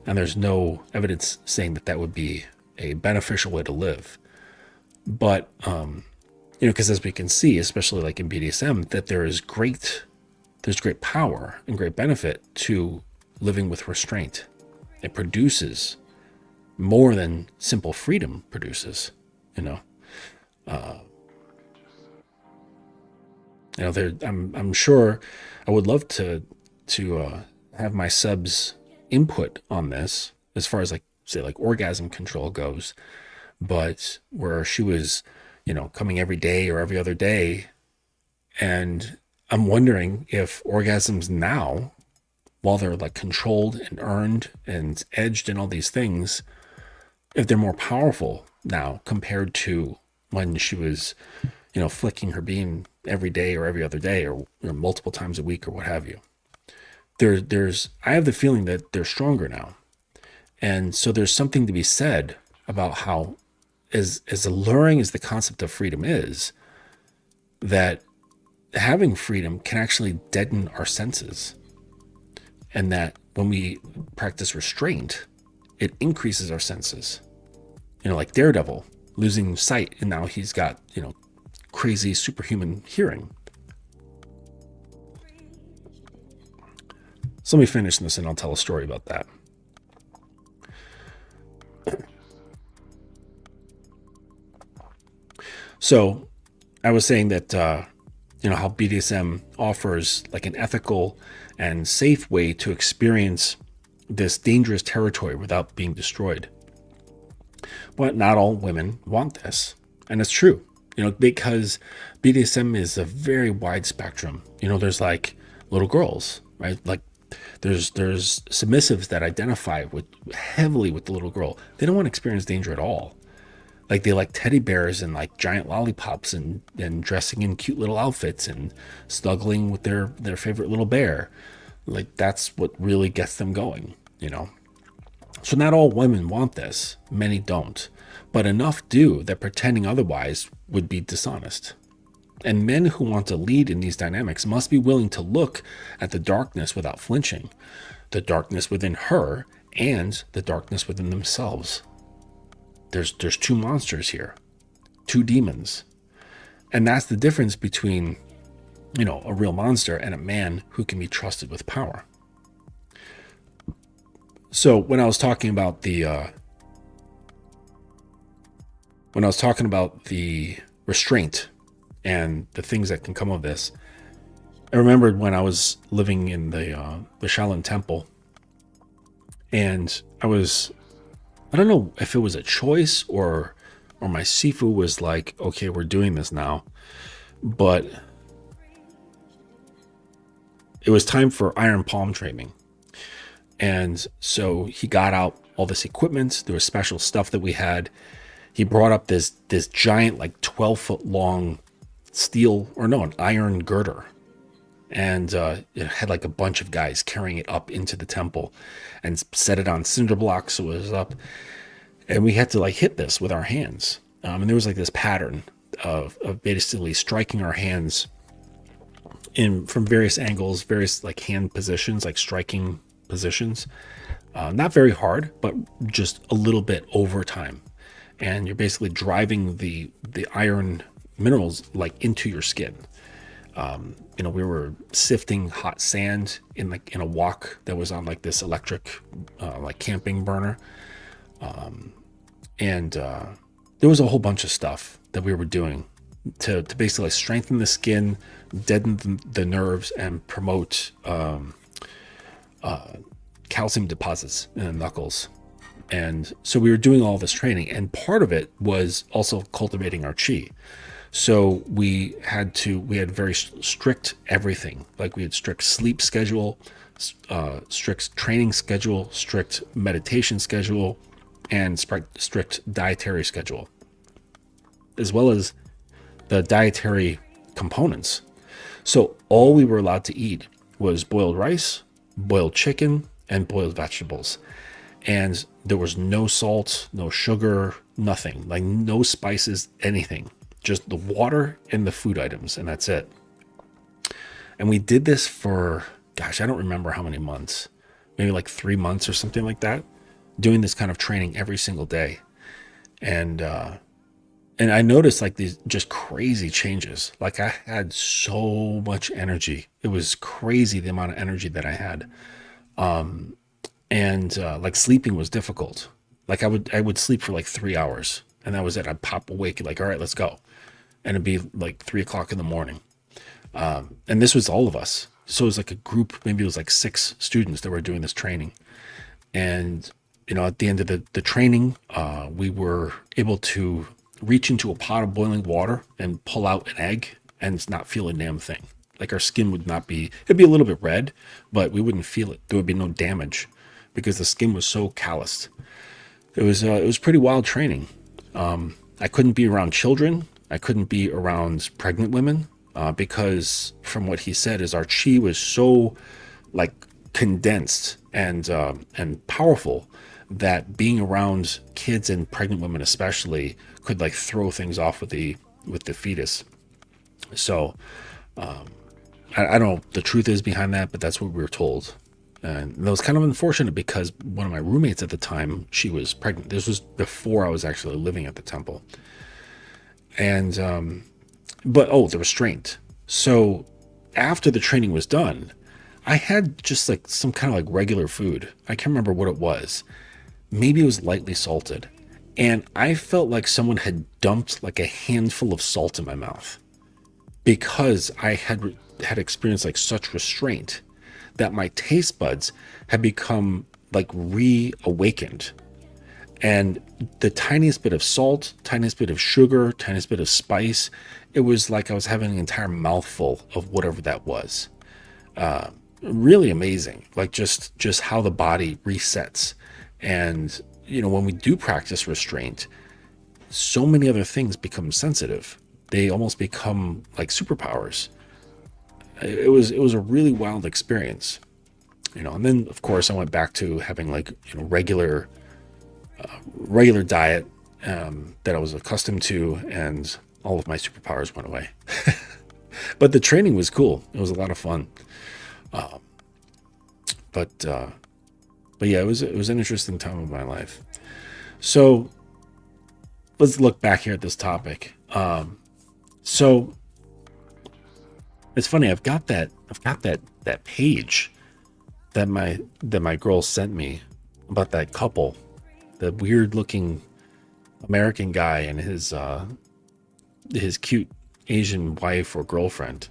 And there's no evidence saying that would be a beneficial way to live. But, because as we can see, especially like in BDSM, that there's great power and great benefit to living with restraint. It produces more than simple freedom produces, I'm sure I would love to have my subs input on this as far as like, say, like orgasm control goes, but where she was, coming every day or every other day. And I'm wondering if orgasms now, while they're like controlled and earned and edged and all these things, if they're more powerful now compared to when she was, flicking her beam every day or every other day, or multiple times a week or what have you. I have the feeling that they're stronger now. And so there's something to be said about how, as alluring as the concept of freedom is, that having freedom can actually deaden our senses. And that when we practice restraint, it increases our senses. Like Daredevil losing sight, and now he's got, crazy superhuman hearing. So let me finish this and I'll tell a story about that. So I was saying that, how BDSM offers like an ethical and safe way to experience this dangerous territory without being destroyed. But not all women want this. And it's true, because BDSM is a very wide spectrum. There's like little girls, right? Like there's submissives that identify heavily with the little girl. They don't want to experience danger at all. Like they like teddy bears and like giant lollipops and dressing in cute little outfits and snuggling with their favorite little bear. Like that's what really gets them going, So not all women want this. Many don't. But enough do that pretending otherwise would be dishonest. And men who want to lead in these dynamics must be willing to look at the darkness without flinching. The darkness within her and the darkness within themselves. There's two monsters here, two demons. And that's the difference between, a real monster and a man who can be trusted with power. So when I was talking about the restraint and the things that can come of this, I remembered when I was living in the Shaolin Temple, and I don't know if it was a choice or my Sifu was like, okay, we're doing this now, but it was time for iron palm training. And so he got out all this equipment. There was special stuff that we had. He brought up this giant, like 12-foot long an iron girder. And it had like a bunch of guys carrying it up into the temple and set it on cinder blocks so it was up. And we had to like hit this with our hands. And there was like this pattern of basically striking our hands from various angles, various like hand positions, like striking positions. Not very hard, but just a little bit over time. And you're basically driving the iron minerals like into your skin. We were sifting hot sand in a wok that was on like this electric like camping burner. And there was a whole bunch of stuff that we were doing to basically strengthen the skin, deaden the nerves, and promote calcium deposits in the knuckles. And so we were doing all this training, and part of it was also cultivating our chi. So we had very strict everything. Like we had strict sleep schedule, strict training schedule, strict meditation schedule, and strict dietary schedule, as well as the dietary components. So all we were allowed to eat was boiled rice, boiled chicken, and boiled vegetables. And there was no salt, no sugar, nothing, like no spices, anything. Just the water and the food items, and that's it. And we did this for, I don't remember how many months, maybe like 3 months or something like that, doing this kind of training every single day. And I noticed like these just crazy changes. Like I had so much energy. It was crazy the amount of energy that I had. And like sleeping was difficult. Like I would sleep for like 3 hours, and that was it. I'd pop awake, like, all right, let's go. And it'd be like 3 o'clock in the morning. And this was all of us. So it was like a group, maybe it was like 6 students that were doing this training. And, at the end of the training, we were able to reach into a pot of boiling water and pull out an egg and not feel a damn thing. Like our skin it'd be a little bit red, but we wouldn't feel it. There would be no damage because the skin was so calloused. It was pretty wild training. I couldn't be around children. I couldn't be around pregnant women because from what he said is our chi was so like condensed and powerful that being around kids and pregnant women especially could like throw things off with the fetus. So I don't know the truth is behind that, but that's what we were told. And that was kind of unfortunate because one of my roommates at the time, she was pregnant. This was before I was actually living at the temple. And but the restraint. So after the training was done, I had just like some kind of like regular food. I can't remember what it was. Maybe it was lightly salted. And I felt like someone had dumped like a handful of salt in my mouth because I had experienced like such restraint that my taste buds had become like reawakened. And the tiniest bit of salt, tiniest bit of sugar, tiniest bit of spice, it was like I was having an entire mouthful of whatever that was. Really amazing, like just how the body resets. And when we do practice restraint, so many other things become sensitive. They almost become like superpowers. It was a really wild experience, and then of course I went back to having like regular diet that I was accustomed to, and all of my superpowers went away. But the training was cool. It was a lot of fun. But yeah, it was an interesting time of my life. So let's look back here at this topic. So it's funny. I've got that page that my girl sent me about that couple, the weird looking American guy and his cute Asian wife or girlfriend.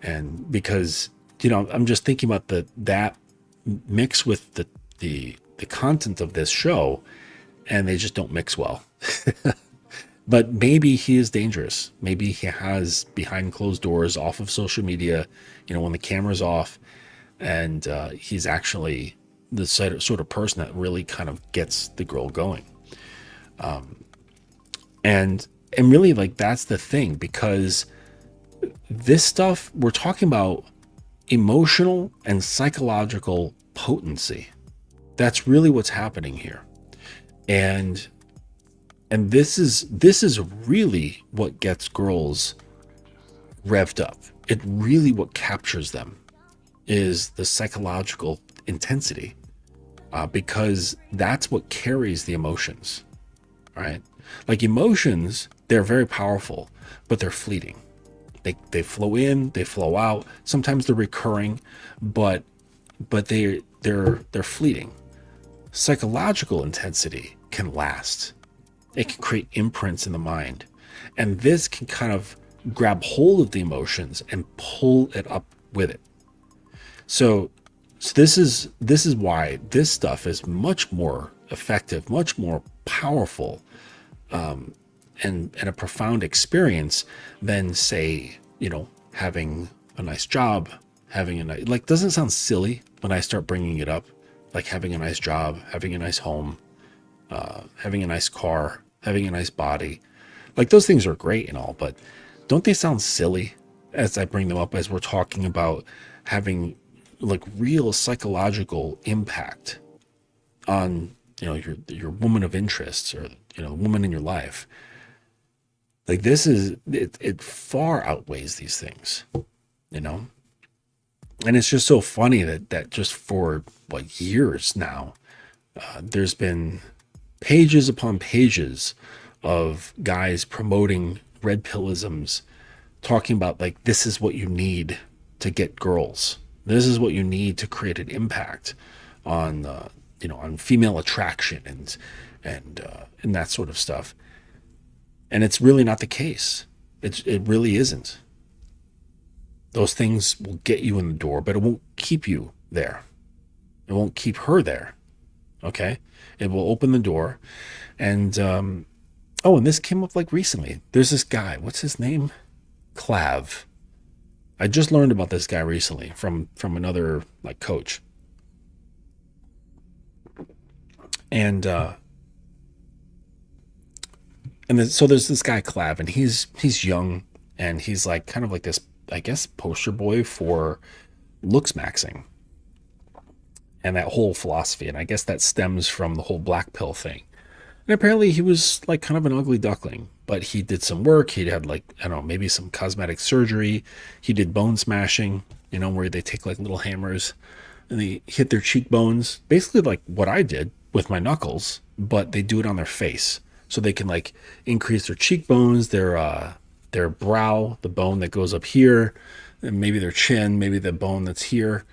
And because I'm just thinking about that mix with the content of this show, and they just don't mix well. But maybe he is dangerous. Maybe he has behind closed doors, off of social media, when the camera's off, and he's actually the sort of person that really kind of gets the girl going. And really, like, that's the thing, because this stuff, we're talking about emotional and psychological potency. That's really what's happening here. And this is really what gets girls revved up. It really what captures them is the psychological intensity, because that's what carries the emotions, right? Like emotions, they're very powerful, but they're fleeting. They flow in, they flow out. Sometimes they're recurring, but they're fleeting. Psychological intensity can last. It can create imprints in the mind, and this can kind of grab hold of the emotions and pull it up with it. So this is why this stuff is much more effective, much more powerful, and a profound experience than, say, having a nice job, having a nice, like, doesn't sound silly when I start bringing it up, like having a nice job, having a nice home, having a nice car, having a nice body. Like, those things are great and all, but don't they sound silly as I bring them up, as we're talking about having like real psychological impact on your woman of interest, or the woman in your life? Like, this is it far outweighs these things, and it's just so funny that just for years now, there's been pages upon pages of guys promoting red pillisms, talking about like, this is what you need to get girls. This is what you need to create an impact on on female attraction and that sort of stuff. And it's really not the case. It really isn't. Those things will get you in the door, but it won't keep you there. It won't keep her there. Okay? It will open the door. And and this came up like recently. There's this guy, what's his name? Clav. I just learned about this guy recently from another like coach. And so there's this guy Clav, and he's young, and he's like kind of like this, I guess, poster boy for looks maxing. and that whole philosophy. And I guess that stems from the whole black pill thing. And apparently he was like kind of an ugly duckling, but he did some work. He had like, I don't know, maybe some cosmetic surgery. He did bone smashing, where they take like little hammers and they hit their cheekbones. Basically like what I did with my knuckles, but they do it on their face. So they can like increase their cheekbones, their brow, the bone that goes up here, and maybe their chin, maybe the bone that's here.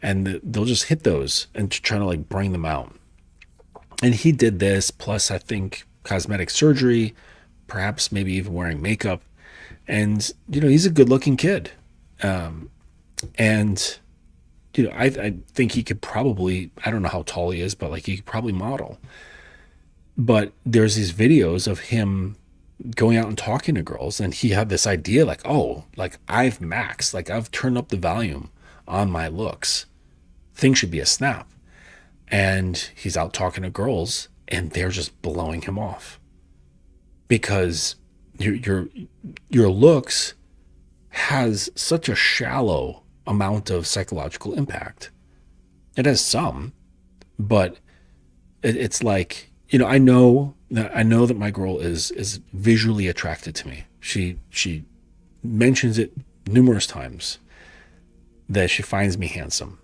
And they'll just hit those and try to like bring them out. And he did this, plus I think cosmetic surgery, perhaps maybe even wearing makeup. And, he's a good looking kid. And, I think he could probably, I don't know how tall he is, but like he could probably model. But there's these videos of him going out and talking to girls. And he had this idea like, oh, like I've maxed, like I've turned up the volume on my looks. Things should be a snap. And he's out talking to girls and they're just blowing him off because your looks has such a shallow amount of psychological impact. It has some, but it's like, I know that my girl is visually attracted to me. She mentions it numerous times that she finds me handsome.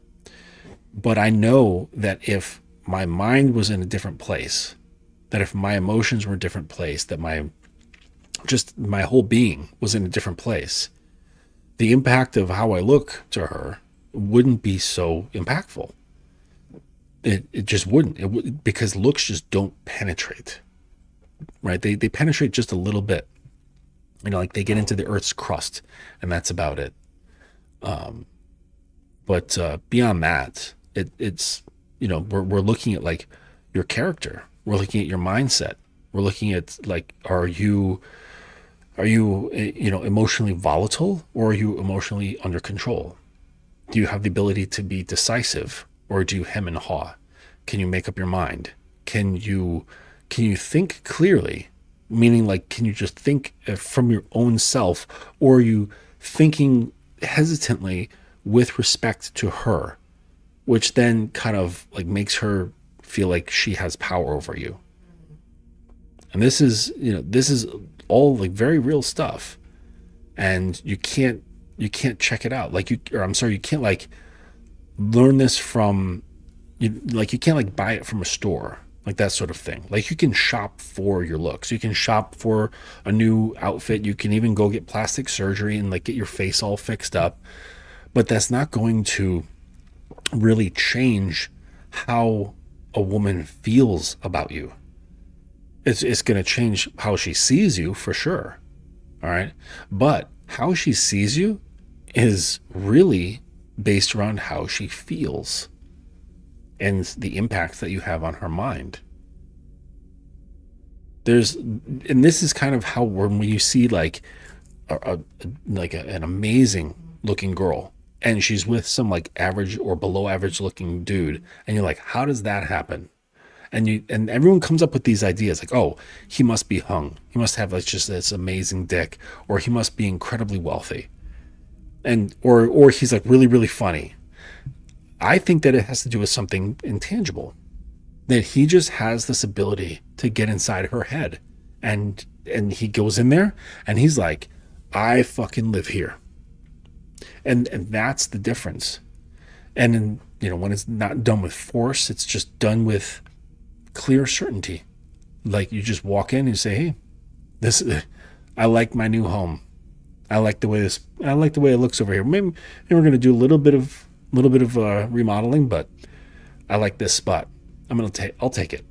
But I know that if my mind was in a different place, that if my emotions were a different place, that my whole being was in a different place, the impact of how I look to her wouldn't be so impactful. It just wouldn't. Because looks just don't penetrate, right? They penetrate just a little bit. Like they get into the Earth's crust, and that's about it. But beyond that, it's we're looking at like your character. We're looking at your mindset. We're looking at like, are you emotionally volatile, or are you emotionally under control? Do you have the ability to be decisive, or do you hem and haw? Can you make up your mind? Can you think clearly? Meaning like, can you just think from your own self, or are you thinking hesitantly with respect to her, which then kind of like makes her feel like she has power over you? And this is all like very real stuff, and you can't check it out. Like you can't like learn this from you can't like buy it from a store, like that sort of thing. Like you can shop for your looks. You can shop for a new outfit. You can even go get plastic surgery and like get your face all fixed up. But that's not going to really change how a woman feels about you. It's going to change how she sees you for sure. All right. But how she sees you is really based around how she feels and the impact that you have on her mind. And this is kind of how when you see like an amazing looking girl and she's with some like average or below average looking dude, and you're like, how does that happen? And everyone comes up with these ideas like, oh, he must be hung. He must have like just this amazing dick, or he must be incredibly wealthy. And or he's like really, really funny. I think that it has to do with something intangible. That he just has this ability to get inside her head. And he goes in there and he's like, I fucking live here. And that's the difference. And when it's not done with force, it's just done with clear certainty. Like you just walk in and say, hey, I like my new home. I like the way it looks over here. Maybe we're going to do a little bit of remodeling, but I like this spot. I'll take it.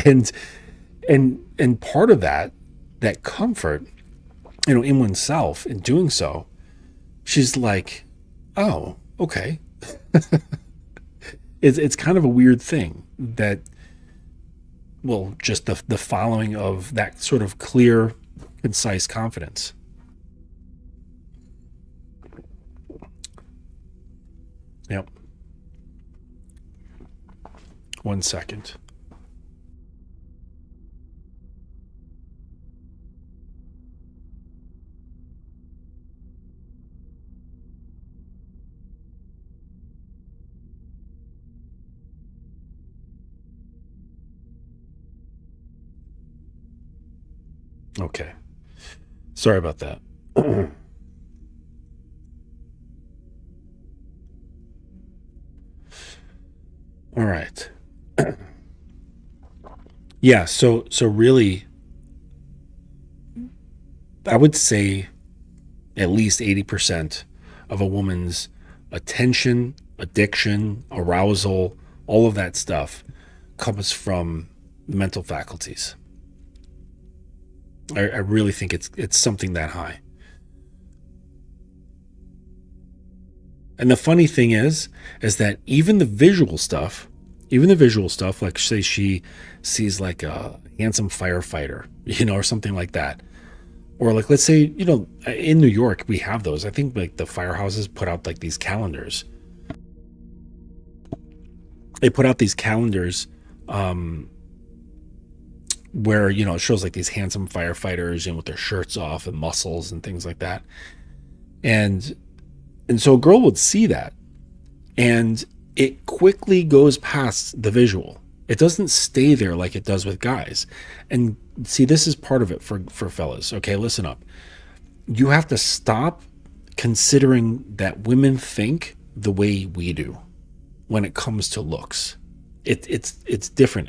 and part of that comfort, in oneself in doing so, she's like, oh, okay. It's kind of a weird thing that, well, just the following of that sort of clear, concise confidence. Yep. 1 second. Okay. Sorry about that. All right. Yeah, so really I would say at least 80% of a woman's attention, addiction, arousal, all of that stuff comes from mental faculties. I really think it's something that high. And the funny thing is that even the visual stuff, like say she sees like a handsome firefighter, or something like that. Or like, let's say, in New York, we have those. I think like the firehouses put out like these calendars. They put out these calendars where, it shows like these handsome firefighters, with their shirts off and muscles and things like that. And so a girl would see that, and it quickly goes past the visual. It doesn't stay there like it does with guys. And see, this is part of it for fellas. Okay, listen up. You have to stop considering that women think the way we do when it comes to looks. It's different.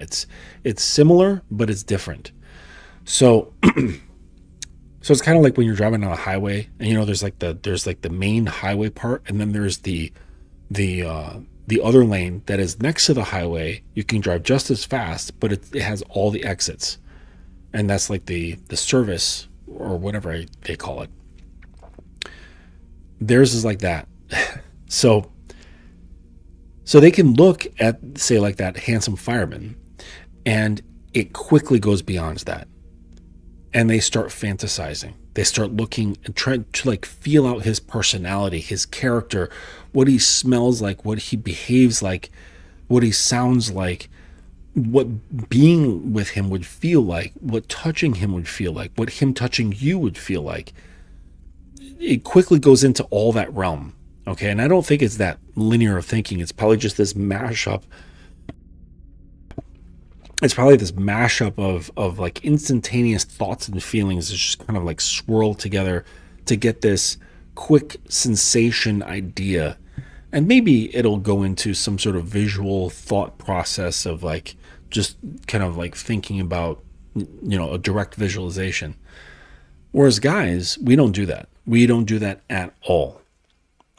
It's similar, but it's different. So so it's kind of like when you're driving on a highway, and there's like the main highway part, and then there's the other lane that is next to the highway. You can drive just as fast, but it has all the exits, and that's like the service or whatever they call it. Theirs is like that. So they can look at, say, like that handsome fireman, and it quickly goes beyond that, and they start fantasizing. They start looking and trying to like feel out his personality, his character, what he smells like, what he behaves like, what he sounds like, what being with him would feel like, what touching him would feel like, what him touching you would feel like. It quickly goes into all that realm. Okay. And I don't think it's that linear of thinking. It's probably just this mashup. It's probably this mashup of like instantaneous thoughts and feelings that just kind of like swirl together to get this quick sensation idea. And maybe it'll go into some sort of visual thought process of like just kind of like thinking about, a direct visualization. Whereas guys, we don't do that. We don't do that at all.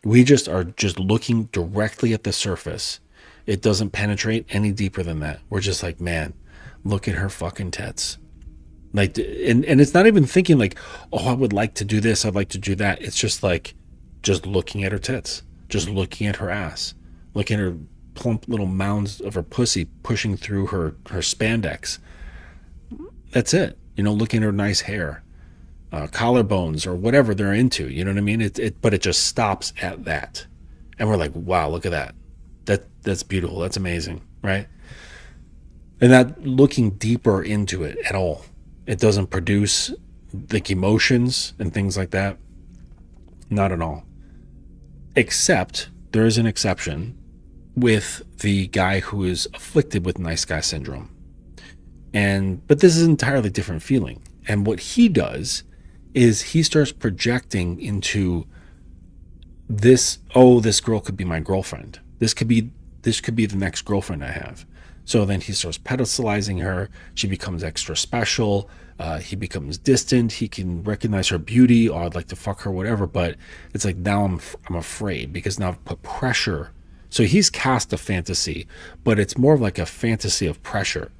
We just are just looking directly at the surface. It doesn't penetrate any deeper than that. We're just like, man, look at her fucking tits. Like, and it's not even thinking like, oh, I would like to do this, I'd like to do that. It's just like, just looking at her tits, just looking at her ass, looking at her plump little mounds of her pussy pushing through her spandex. That's it. Looking at her nice hair, collarbones, or whatever they're into. You know what I mean? But it just stops at that, and we're like, wow, look at that. That's beautiful. That's amazing, right? And not looking deeper into it at all. It doesn't produce like emotions and things like that. Not at all. Except there is an exception with the guy who is afflicted with nice guy syndrome. But this is an entirely different feeling. And what he does is he starts projecting into this, oh, this girl could be my girlfriend. This could be the next girlfriend I have. So then he starts pedestalizing her. She becomes extra special. He becomes distant. He can recognize her beauty. Oh, I'd like to fuck her, whatever. But it's like now I'm afraid because now I've put pressure. So he's cast a fantasy, but it's more of like a fantasy of pressure.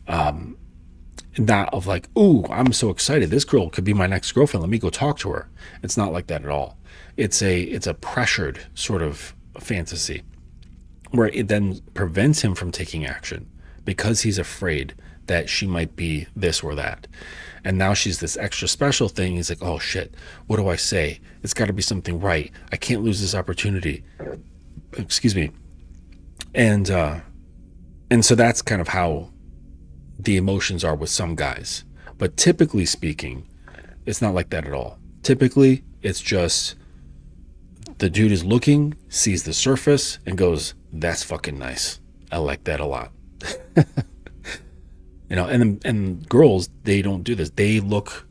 Not of like, ooh, I'm so excited. This girl could be my next girlfriend. Let me go talk to her. It's not like that at all. It's a pressured sort of fantasy where it then prevents him from taking action because he's afraid that she might be this or that. And now she's this extra special thing. He's like, oh shit, what do I say? It's got to be something right. I can't lose this opportunity. Excuse me. And so that's kind of how the emotions are with some guys. But typically speaking, it's not like that at all. Typically, it's just the dude is looking, sees the surface, and goes, that's fucking nice. I like that a lot. And girls, they don't do this. They look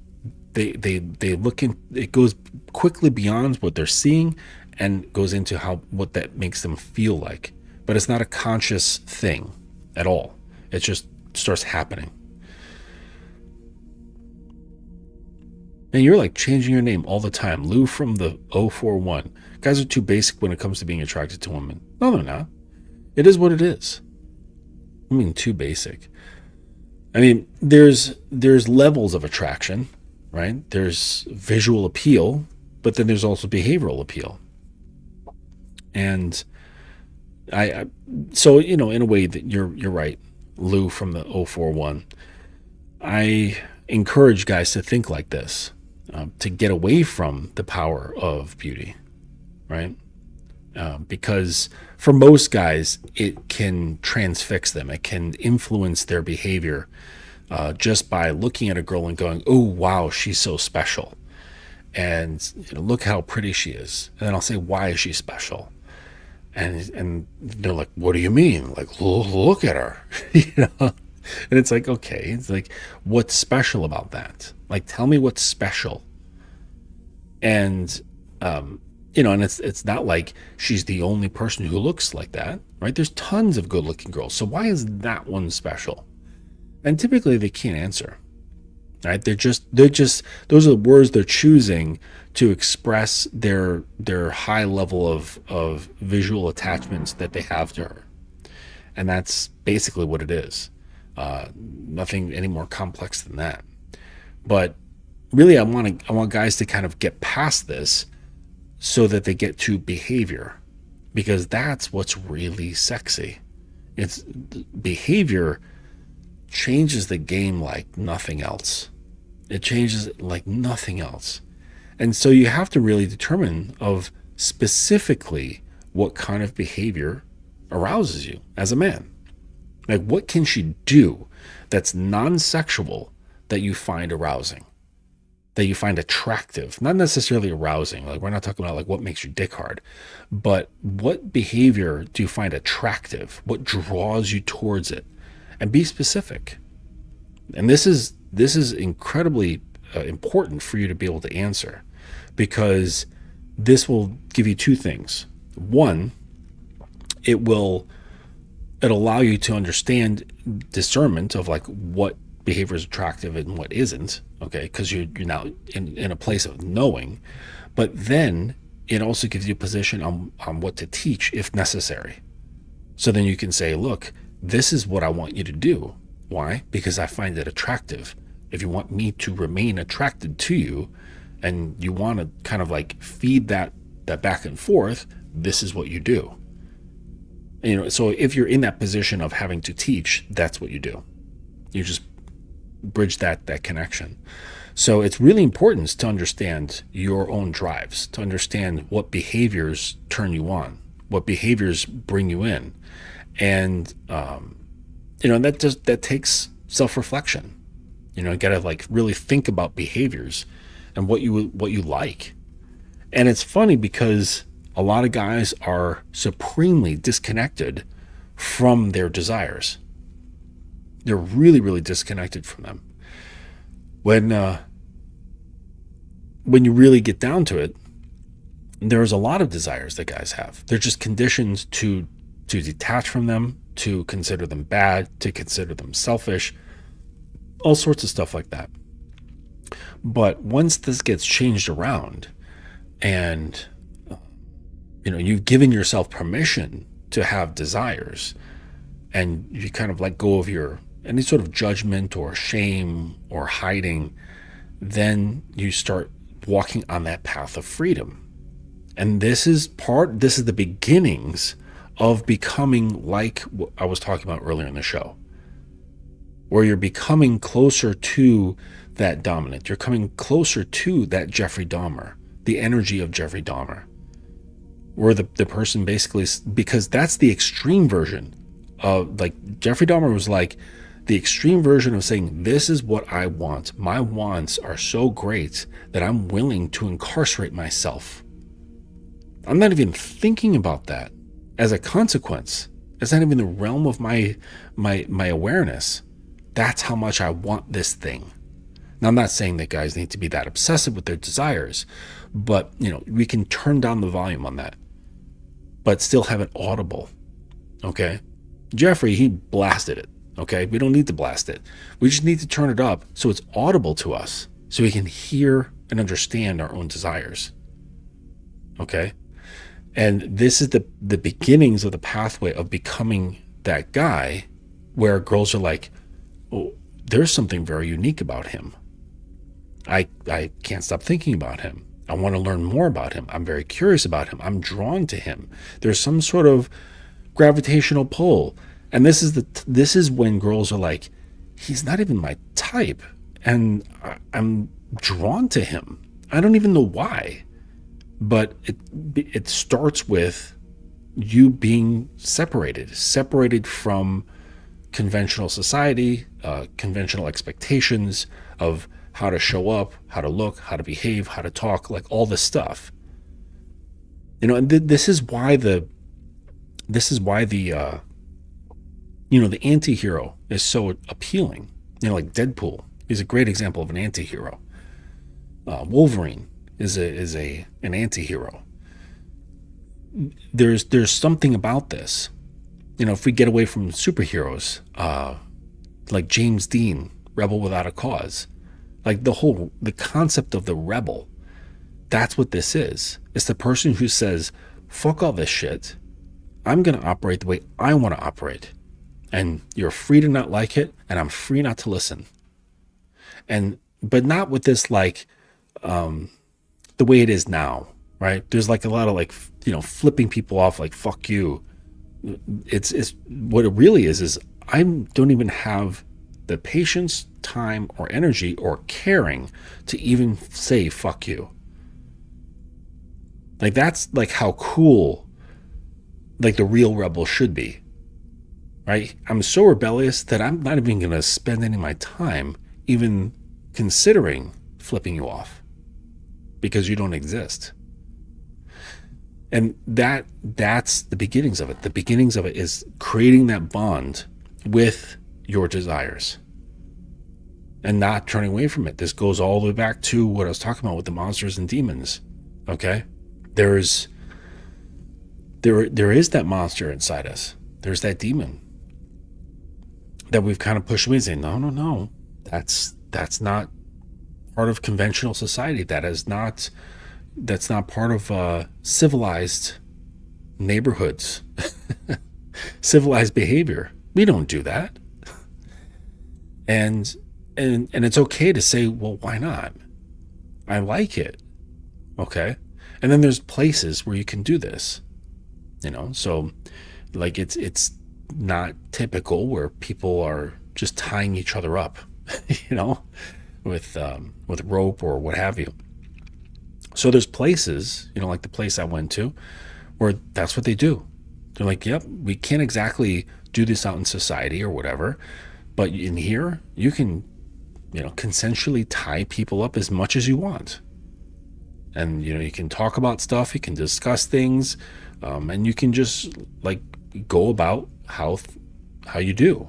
They look in, it goes quickly beyond what they're seeing and goes into what that makes them feel like. But it's not a conscious thing at all. It just starts happening. And you're like changing your name all the time. Lou from the 041. Guys are too basic when it comes to being attracted to women. No, they're not. It is what it is. I mean, too basic. I mean, there's levels of attraction, right? There's visual appeal, but then there's also behavioral appeal. And so, in a way that you're right, Lou from the 041. I encourage guys to think like this, to get away from the power of beauty, right? Because for most guys, it can transfix them. It can influence their behavior just by looking at a girl and going, oh, wow, she's so special. And look how pretty she is. And then I'll say, why is she special? And they're like, what do you mean? Like, look at her. And it's like, okay, it's like, what's special about that? Like, tell me what's special. And, and it's not like she's the only person who looks like that, right? There's tons of good looking girls. So why is that one special? And typically they can't answer, right? They're just, those are the words they're choosing to express their high level of visual attachments that they have to her. And that's basically what it is. Nothing any more complex than that. But really, I want guys to kind of get past this so that they get to behavior, because that's what's really sexy. It's behavior changes the game like nothing else. It changes it like nothing else. And so you have to really determine of specifically what kind of behavior arouses you as a man. Like, what can she do that's non-sexual that you find arousing, that you find attractive? Not necessarily arousing. Like, we're not talking about like what makes your dick hard, but what behavior do you find attractive? What draws you towards it? And be specific. And this is incredibly important for you to be able to answer, because this will give you two things. One, it'll allow you to understand discernment of like what behavior is attractive and what isn't, okay? Because you're now in a place of knowing. But then it also gives you a position on what to teach if necessary. So then you can say, look, this is what I want you to do. Why? Because I find it attractive. If you want me to remain attracted to you and you want to kind of like feed that back and forth, this is what you do. So if you're in that position of having to teach, that's what you do. You just bridge that connection. So it's really important to understand your own drives, to understand what behaviors turn you on, what behaviors bring you in. And, that takes self-reflection. You got to like really think about behaviors and what you like. And it's funny because a lot of guys are supremely disconnected from their desires. They're really, really disconnected from them. When you really get down to it, there's a lot of desires that guys have. They're just conditioned to detach from them, to consider them bad, to consider them selfish, all sorts of stuff like that. But once this gets changed around and you've given yourself permission to have desires, and you kind of let go of any sort of judgment or shame or hiding, then you start walking on that path of freedom. And this is the beginnings of becoming like what I was talking about earlier in the show, where you're becoming closer to that dominant. You're coming closer to that Jeffrey Dahmer, the energy of Jeffrey Dahmer, where the person basically, because that's the extreme version of, like, Jeffrey Dahmer was like the extreme version of saying, this is what I want. My wants are so great that I'm willing to incarcerate myself. I'm not even thinking about that as a consequence. It's not even the realm of my awareness. That's how much I want this thing. Now, I'm not saying that guys need to be that obsessive with their desires, but we can turn down the volume on that, but still have it audible. Okay. Jeffrey, he blasted it. Okay. We don't need to blast it. We just need to turn it up so it's audible to us, so we can hear and understand our own desires. Okay. And this is the beginnings of the pathway of becoming that guy where girls are like, oh, there's something very unique about him. I can't stop thinking about him. I want to learn more about him. I'm very curious about him. I'm drawn to him. There's some sort of gravitational pull. And this is when girls are like, he's not even my type, and I'm drawn to him. I don't even know why. But it starts with you being separated from conventional society, conventional expectations of how to show up, how to look, how to behave, how to talk, like all this stuff. And this is why the anti-hero is so appealing. Like Deadpool is a great example of an anti-hero. Wolverine is an anti-hero. There's something about this. If we get away from superheroes, like James Dean, Rebel Without a Cause, like the concept of the rebel, that's what this is. It's the person who says, fuck all this shit. I'm going to operate the way I want to operate. And you're free to not like it, and I'm free not to listen. But not with this, like, the way it is now, right? There's like a lot of flipping people off, like, fuck you. It's what it really is I don't even have the patience, time, or energy or caring to even say fuck you. Like, that's like how cool like the real rebel should be, right? I'm so rebellious that I'm not even going to spend any of my time even considering flipping you off because you don't exist. And that's the beginnings of it. The beginnings of it is creating that bond with your desires and not turning away from it. This goes all the way back to what I was talking about with the monsters and demons. Okay? There is that monster inside us. There's that demon that we've kind of pushed away and saying, no. That's not part of conventional society. That's not part of civilized neighborhoods, civilized behavior. We don't do that. And it's okay to say, well, why not? I like it. Okay. And then there's places where you can do this, so like it's not typical where people are just tying each other up, with rope or what have you. So there's places, like the place I went to, where that's what they do. They're like, yep, we can't exactly do this out in society or whatever, but in here you can, consensually tie people up as much as you want. And, you can talk about stuff, you can discuss things, and you can just like go about how you do,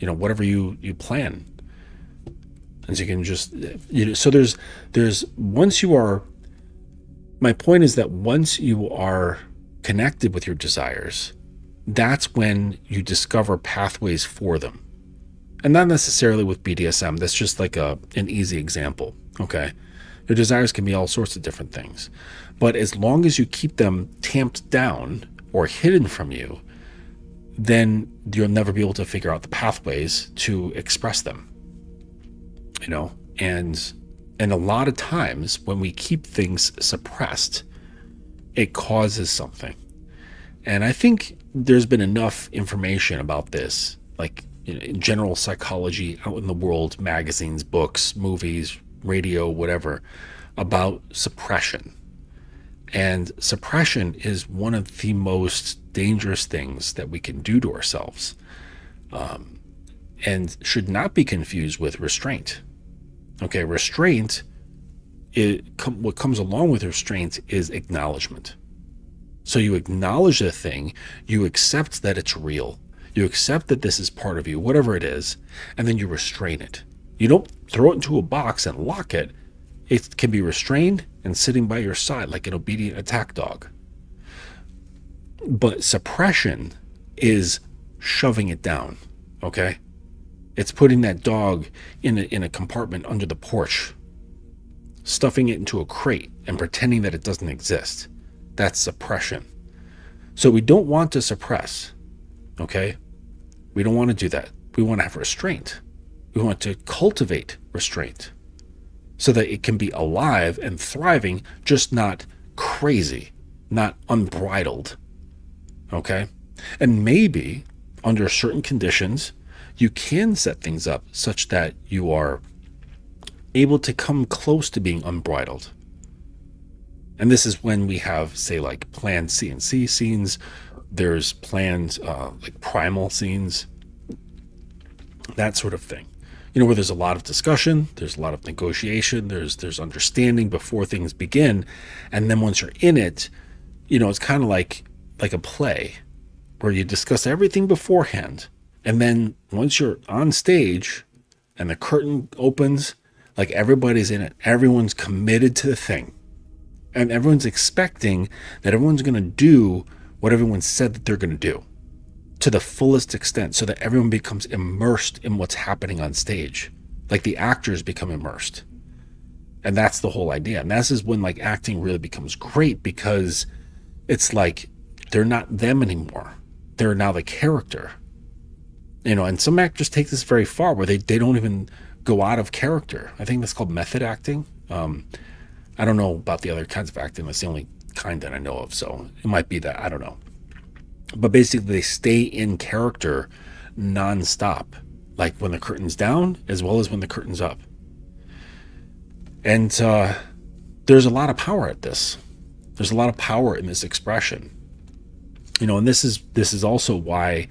whatever you plan. And so you can just, so there's once you are, my point is that once you are connected with your desires, that's when you discover pathways for them. And not necessarily with BDSM. That's just like an easy example. Okay. Your desires can be all sorts of different things. But as long as you keep them tamped down or hidden from you, then you'll never be able to figure out the pathways to express them. And a lot of times when we keep things suppressed, it causes something. And I think there's been enough information about this, like in general psychology out in the world, magazines, books, movies, radio, whatever, about suppression. And suppression is one of the most dangerous things that we can do to ourselves, and should not be confused with restraint. Okay, restraint, what comes along with restraint is acknowledgement. So you acknowledge the thing, you accept that it's real, you accept that this is part of you, whatever it is, and then you restrain it. You don't throw it into a box and lock it. It can be restrained and sitting by your side like an obedient attack dog. But suppression is shoving it down, okay? It's putting that dog in a compartment under the porch, stuffing it into a crate and pretending that it doesn't exist. That's suppression. So we don't want to suppress, okay? We don't want to do that. We want to have restraint. We want to cultivate restraint so that it can be alive and thriving, just not crazy, not unbridled, okay? And maybe under certain conditions, you can set things up such that you are able to come close to being unbridled. And this is when we have, say, like planned CNC scenes. There's planned like primal scenes, that sort of thing. Where there's a lot of discussion, there's a lot of negotiation, there's understanding before things begin. And then once you're in it, it's kind of like a play where you discuss everything beforehand. And then once you're on stage and the curtain opens, like everybody's in it, everyone's committed to the thing. And everyone's expecting that everyone's going to do what everyone said that they're going to do to the fullest extent, so that everyone becomes immersed in what's happening on stage. Like the actors become immersed. And that's the whole idea. And this is when like acting really becomes great, because it's like they're not them anymore. They're now the character. And some actors take this very far where they don't even go out of character. I think that's called method acting. I don't know about the other kinds of acting. That's the only kind that I know of. So it might be that. I don't know. But basically, they stay in character nonstop, like when the curtain's down as well as when the curtain's up. And there's a lot of power at this. There's a lot of power in this expression. And this is also why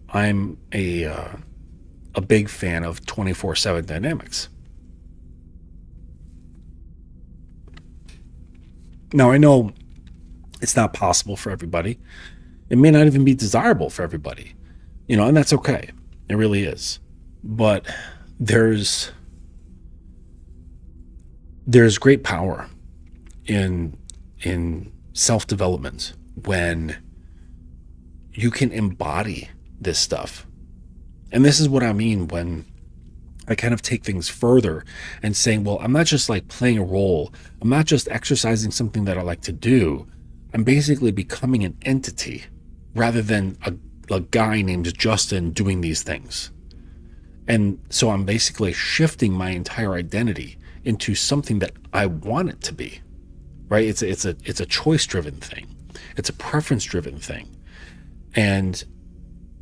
I'm a big fan of 24/7 dynamics. Now, I know it's not possible for everybody. It may not even be desirable for everybody, and that's okay. It really is. But there's great power in self-development when you can embody this stuff. And this is what I mean when I kind of take things further and saying, well, I'm not just like playing a role. I'm not just exercising something that I like to do. I'm basically becoming an entity rather than a guy named Justin doing these things. And so I'm basically shifting my entire identity into something that I want it to be, right? It's a choice-driven thing. It's a preference-driven thing. And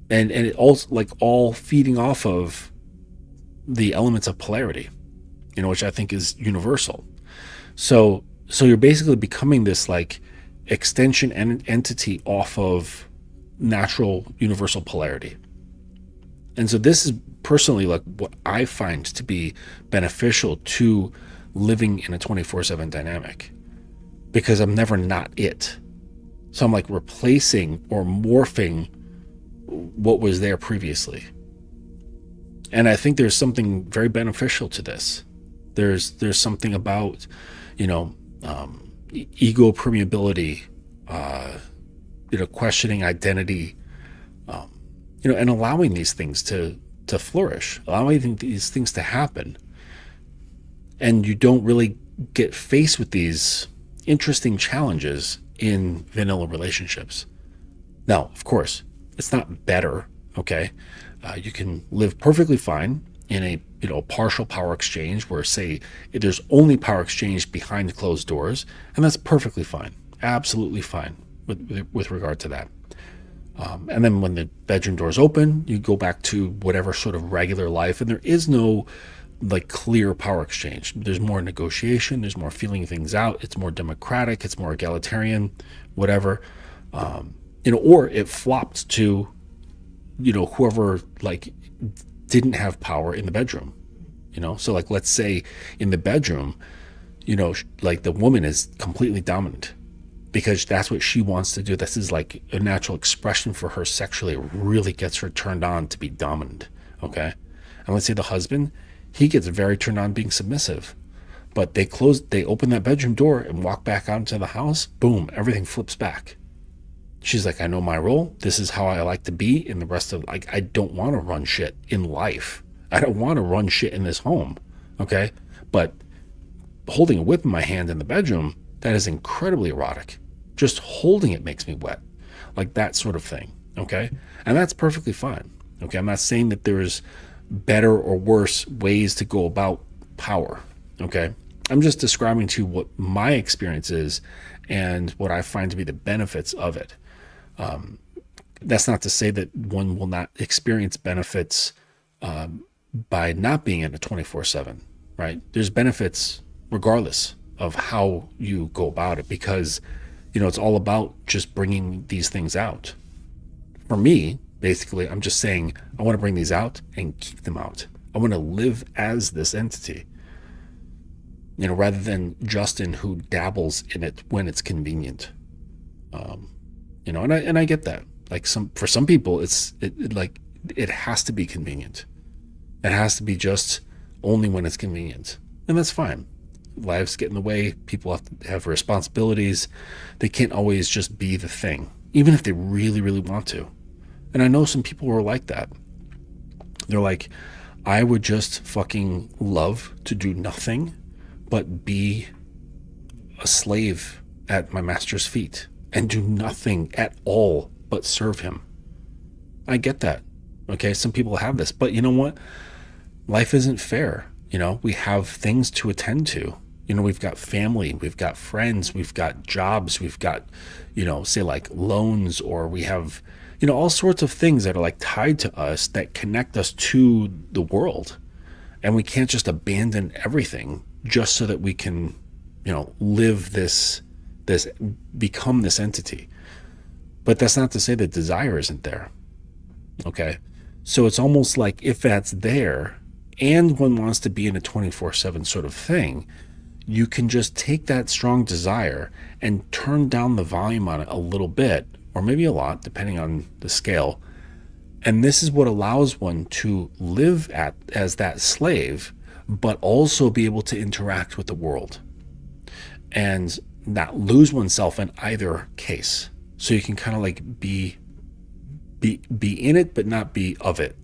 it also like all feeding off of the elements of polarity, which I think is universal. So you're basically becoming this like extension and entity off of natural universal polarity. And so this is personally like what I find to be beneficial to living in a 24/7 dynamic, because I'm never not it. So I'm like replacing or morphing what was there previously. And I think there's something very beneficial to this. There's something about, ego permeability, questioning identity, and allowing these things to flourish, allowing these things to happen. And you don't really get faced with these interesting challenges in vanilla relationships. Now, of course, it's not better, okay? You can live perfectly fine in a partial power exchange where, say, there's only power exchange behind closed doors, and that's perfectly fine, absolutely fine with regard to that. And then when the bedroom doors open, you go back to whatever sort of regular life, and there is no like clear power exchange. There's more negotiation, there's more feeling things out, it's more democratic, it's more egalitarian, whatever. Or it flopped to whoever like didn't have power in the bedroom. So like let's say in the bedroom, like the woman is completely dominant because that's what she wants to do. This is like a natural expression for her sexually. It really gets her turned on to be dominant, okay? And let's say the husband, he gets very turned on being submissive. But they open that bedroom door and walk back out into the house. Boom, everything flips back. She's like, I know my role. This is how I like to be in the rest of, like, I don't want to run shit in life. I don't want to run shit in this home. Okay. But holding a whip in my hand in the bedroom, that is incredibly erotic. Just holding it makes me wet. Like that sort of thing. Okay. And that's perfectly fine. Okay. I'm not saying that there's better or worse ways to go about power. Okay. I'm just describing to you what my experience is and what I find to be the benefits of it. That's not to say that one will not experience benefits by not being in a 24/7, right? There's benefits regardless of how you go about it, because, it's all about just bringing these things out. For me, basically, I'm just saying I want to bring these out and keep them out. I want to live as this entity, rather than Justin who dabbles in it when it's convenient. And I get that. Like for some people, it has to be convenient. It has to be just only when it's convenient, and that's fine. Lives get in the way. People have to have responsibilities. They can't always just be the thing, even if they really, really want to. And I know some people who are like that. They're like, I would just fucking love to do nothing but be a slave at my master's feet and do nothing at all but serve him. I get that. Okay, some people have this, but you know what? Life isn't fair. We have things to attend to. We've got family, we've got friends, we've got jobs, we've got, say like loans, or we have, all sorts of things that are like tied to us that connect us to the world. And we can't just abandon everything just so that we can, live this, become this entity. But that's not to say that desire isn't there. Okay. So it's almost like if that's there and one wants to be in a 24/7 sort of thing, you can just take that strong desire and turn down the volume on it a little bit, or maybe a lot, depending on the scale. And this is what allows one to live as that slave, but also be able to interact with the world and not lose oneself in either case. So you can kind of like be in it, but not be of it.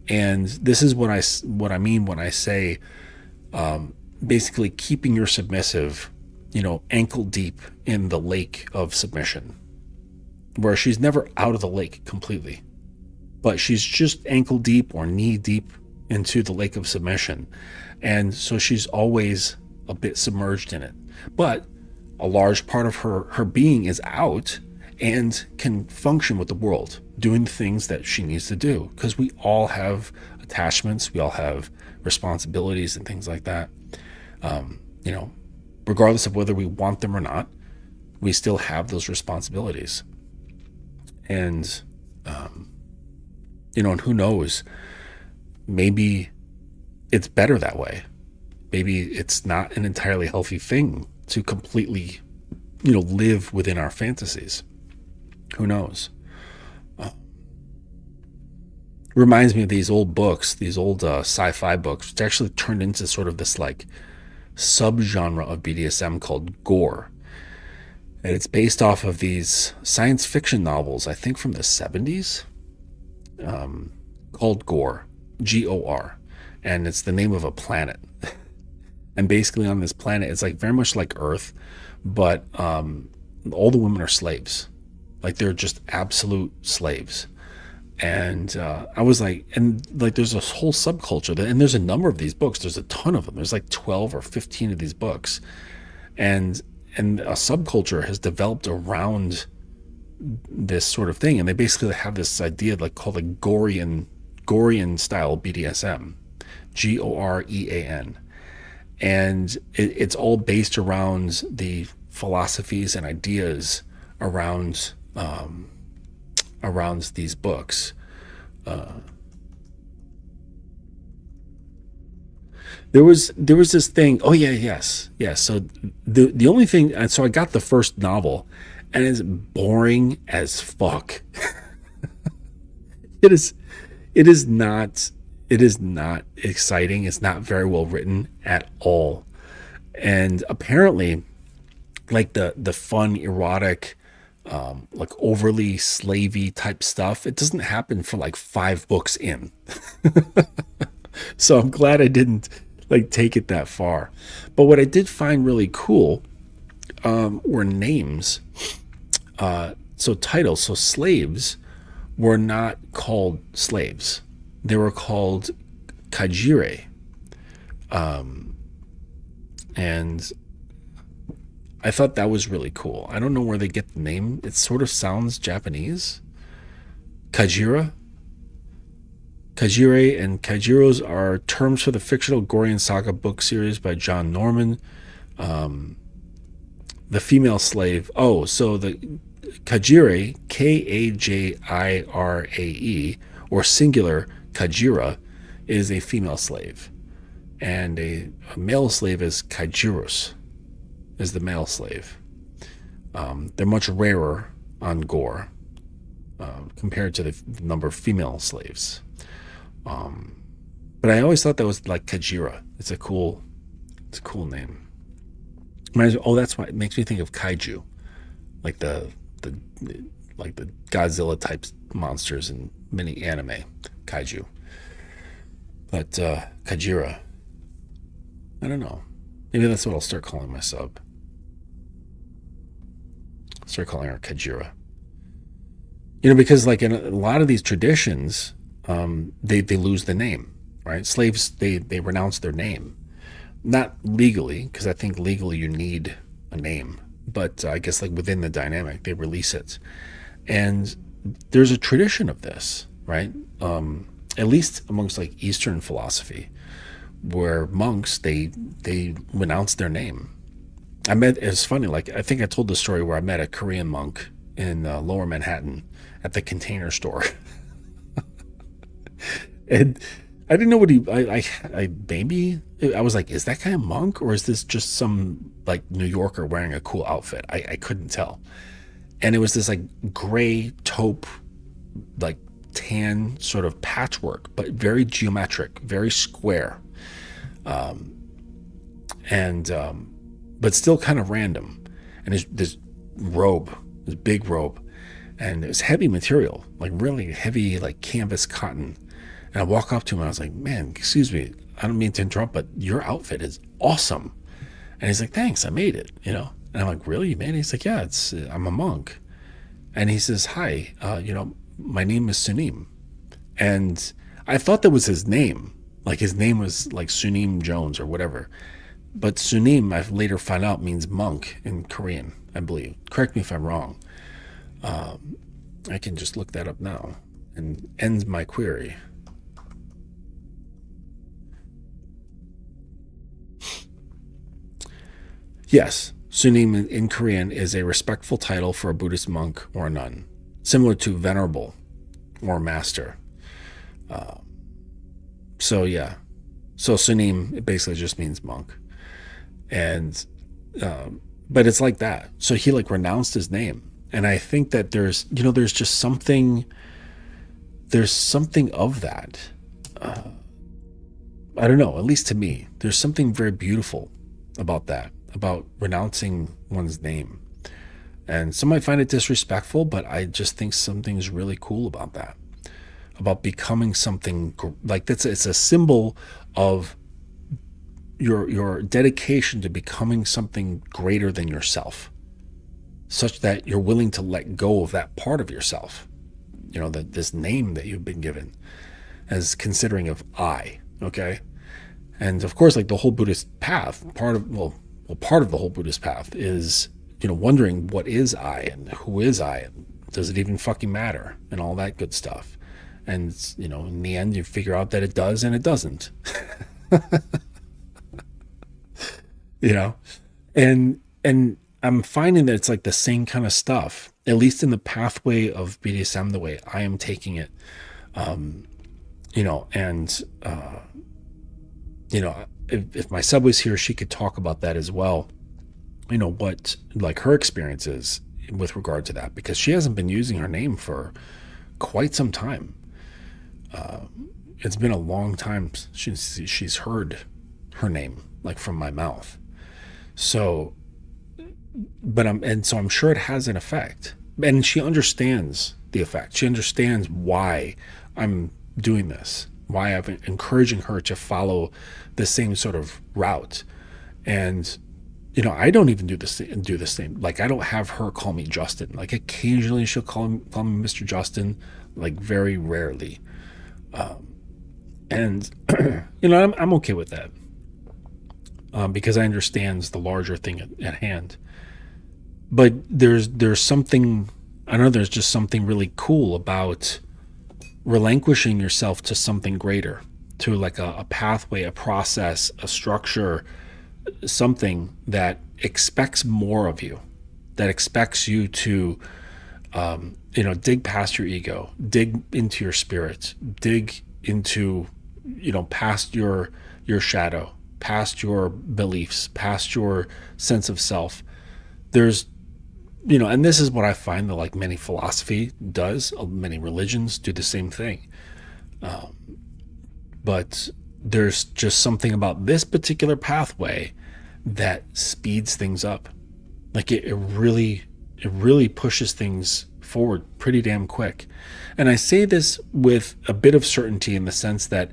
And this is what I mean when I say, basically keeping your submissive, ankle deep in the lake of submission, where she's never out of the lake completely, but she's just ankle deep or knee deep into the lake of submission. And so she's always a bit submerged in it, but a large part of her being is out and can function with the world, doing the things that she needs to do, because we all have attachments, we all have responsibilities and things like that. Regardless of whether we want them or not, we still have those responsibilities. And, and who knows, maybe it's better that way. Maybe it's not an entirely healthy thing to completely, live within our fantasies. Who knows? Reminds me of these old books, these old sci-fi books, which actually turned into sort of this like subgenre of BDSM called gore. And it's based off of these science fiction novels, I think from the 70s, called Gore, G-O-R. And it's the name of a planet. And basically on this planet, it's like very much like Earth, but all the women are slaves. Like they're just absolute slaves. And I was like, and like there's this whole subculture, and there's a number of these books. There's a ton of them. There's like 12 or 15 of these books. And a subculture has developed around this sort of thing. And they basically have this idea like called a Gorean style BDSM, Gorean. And it's all based around the philosophies and ideas around these books. There was this thing. Oh yeah, yes. So the only thing, and so I got the first novel, and it's boring as fuck. It is not. It is not exciting. It's not very well written at all. And apparently, like the fun, erotic, like overly slavey type stuff, it doesn't happen for like 5 books in. So I'm glad I didn't like take it that far. But what I did find really cool were names. So titles. So slaves were not called slaves. They were called kajire. And I thought that was really cool. I don't know where they get the name. It sort of sounds Japanese. Kajira. Kajire and Kajiros are terms for the fictional Gorian saga book series by John Norman. The female slave. Oh, so the Kajire, Kajirae, or singular Kajira, is a female slave. And a male slave is Kajirus, is the male slave. They're much rarer on Gore compared to the number of female slaves. But I always thought that was like Kajira. It's a cool name. Oh, that's why it makes me think of kaiju, like the Godzilla type monsters in many anime kaiju. But Kajira, I don't know. Maybe that's what I'll start calling my sub. Start calling her Kajira. Because like in a lot of these traditions, they lose the name, right? Slaves, they renounce their name. Not legally, because I think legally you need a name. But I guess like within the dynamic, they release it. And there's a tradition of this, right? At least amongst like Eastern philosophy, where monks, they renounce their name. It's funny, like I think I told the story where I met a Korean monk in Lower Manhattan at the Container Store. And I didn't know what I was like, is that guy a monk or is this just some like New Yorker wearing a cool outfit? I couldn't tell. And it was this like gray taupe, like tan sort of patchwork, but very geometric, very square. But still kind of random. And this robe, this big robe, and it was heavy material, like really heavy, like canvas cotton. And I walk up to him and I was like, man, excuse me, I don't mean to interrupt, but your outfit is awesome. And he's like, thanks, I made it, And I'm like, really, you made it? He's like, yeah, I'm a monk. And he says, hi, my name is Sunim. And I thought that was his name. Like his name was like Sunim Jones or whatever. But Sunim, I later found out, means monk in Korean, I believe. Correct me if I'm wrong. I can just look that up now and end my query. Yes, Sunim in Korean is a respectful title for a Buddhist monk or a nun, similar to venerable or master. So Sunim, it basically just means monk. And but it's like that. So he like renounced his name. And I think that there's just something of that. I don't know, at least to me, there's something very beautiful about that, about renouncing one's name. And some might find it disrespectful, but I just think something's really cool about that, about becoming something like that's. It's a symbol of your dedication to becoming something greater than yourself, such that you're willing to let go of that part of yourself, that this name that you've been given, as considering of I. Okay. And of course, like the whole Buddhist path, part of the whole Buddhist path is, wondering what is I and who is I and does it even fucking matter and all that good stuff. And, in the end, you figure out that it does and it doesn't. And I'm finding that it's like the same kind of stuff, at least in the pathway of BDSM, the way I am taking it. If my sub was here, she could talk about that as well. What like her experience is with regard to that, because she hasn't been using her name for quite some time. it's been a long time she's heard her name like from my mouth. So, so I'm sure it has an effect, and she understands the effect. She understands why I'm doing this, why I'm encouraging her to follow the same sort of route. And I don't even do the same. Like, I don't have her call me Justin. Like, occasionally she'll call me Mr. Justin, like very rarely. And I'm okay with that, because I understand the larger thing at hand. But there's something, I know there's just something really cool about relinquishing yourself to something greater, to like a pathway, a process, a structure, something that expects more of you, that expects you to, dig past your ego, dig into your spirit, dig into, past your shadow, past your beliefs, past your sense of self. There's, and this is what I find that like many philosophy does, many religions do the same thing. But there's just something about this particular pathway that speeds things up. Like it really pushes things forward pretty damn quick. And I say this with a bit of certainty in the sense that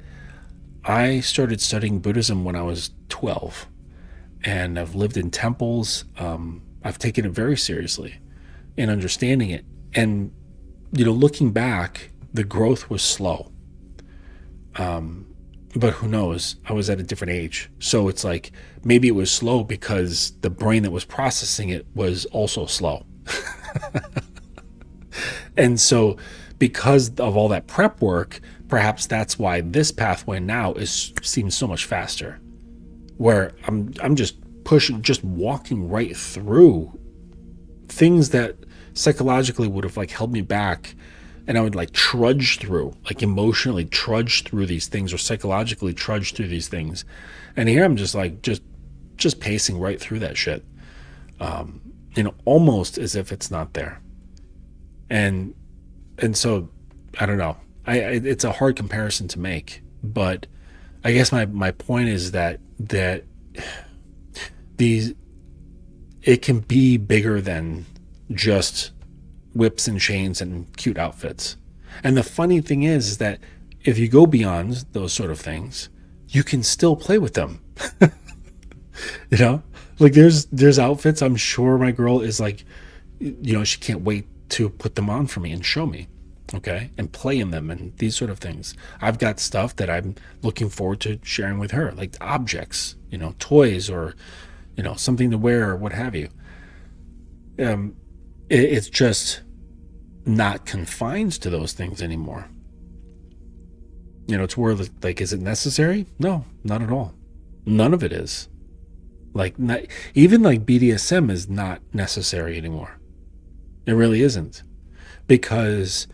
I started studying Buddhism when I was 12, and I've lived in temples. I've taken it very seriously in understanding it. And, looking back, the growth was slow. But who knows? I was at a different age. So it's like, maybe it was slow because the brain that was processing it was also slow. And so because of all that prep work, perhaps that's why this pathway now seems so much faster, where I'm just walking right through things that psychologically would have like held me back. And I would like trudge through, like emotionally trudge through these things, or psychologically trudge through these things. And here I'm just like, just pacing right through that shit. Almost as if it's not there. And so I don't know. It's a hard comparison to make, but I guess my point is that it can be bigger than just whips and chains and cute outfits. And the funny thing is that if you go beyond those sort of things, you can still play with them. Like there's outfits I'm sure my girl is like, she can't wait to put them on for me and show me, okay, and play in them and these sort of things. I've got stuff that I'm looking forward to sharing with her, like objects, toys, or something to wear or what have you. It's just not confined to those things anymore. It's where like, is it necessary? No, not at all. None of it is. Like, even like BDSM is not necessary anymore. It really isn't, because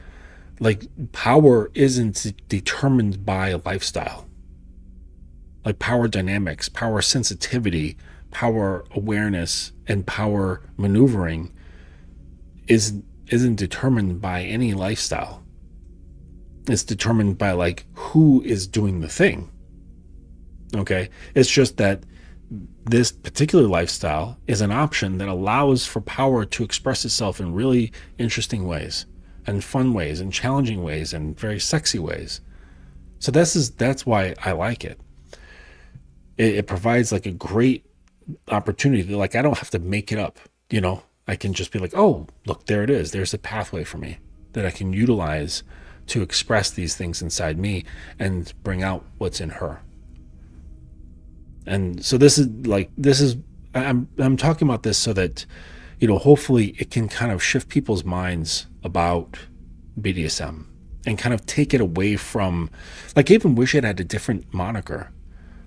like power isn't determined by a lifestyle. Like power dynamics, power sensitivity, power awareness, and power maneuvering isn't determined by any lifestyle. It's determined by like who is doing the thing. Okay, it's just that this particular lifestyle is an option that allows for power to express itself in really interesting ways, and fun ways, and challenging ways, and very sexy ways. So that's why I like it. It provides like a great opportunity. Like, I don't have to make it up. I can just be like, oh, look, there it is. There's a pathway for me that I can utilize to express these things inside me and bring out what's in her. And so I'm talking about this so that, hopefully it can kind of shift people's minds about BDSM and kind of take it away from, like, I even wish it had a different moniker.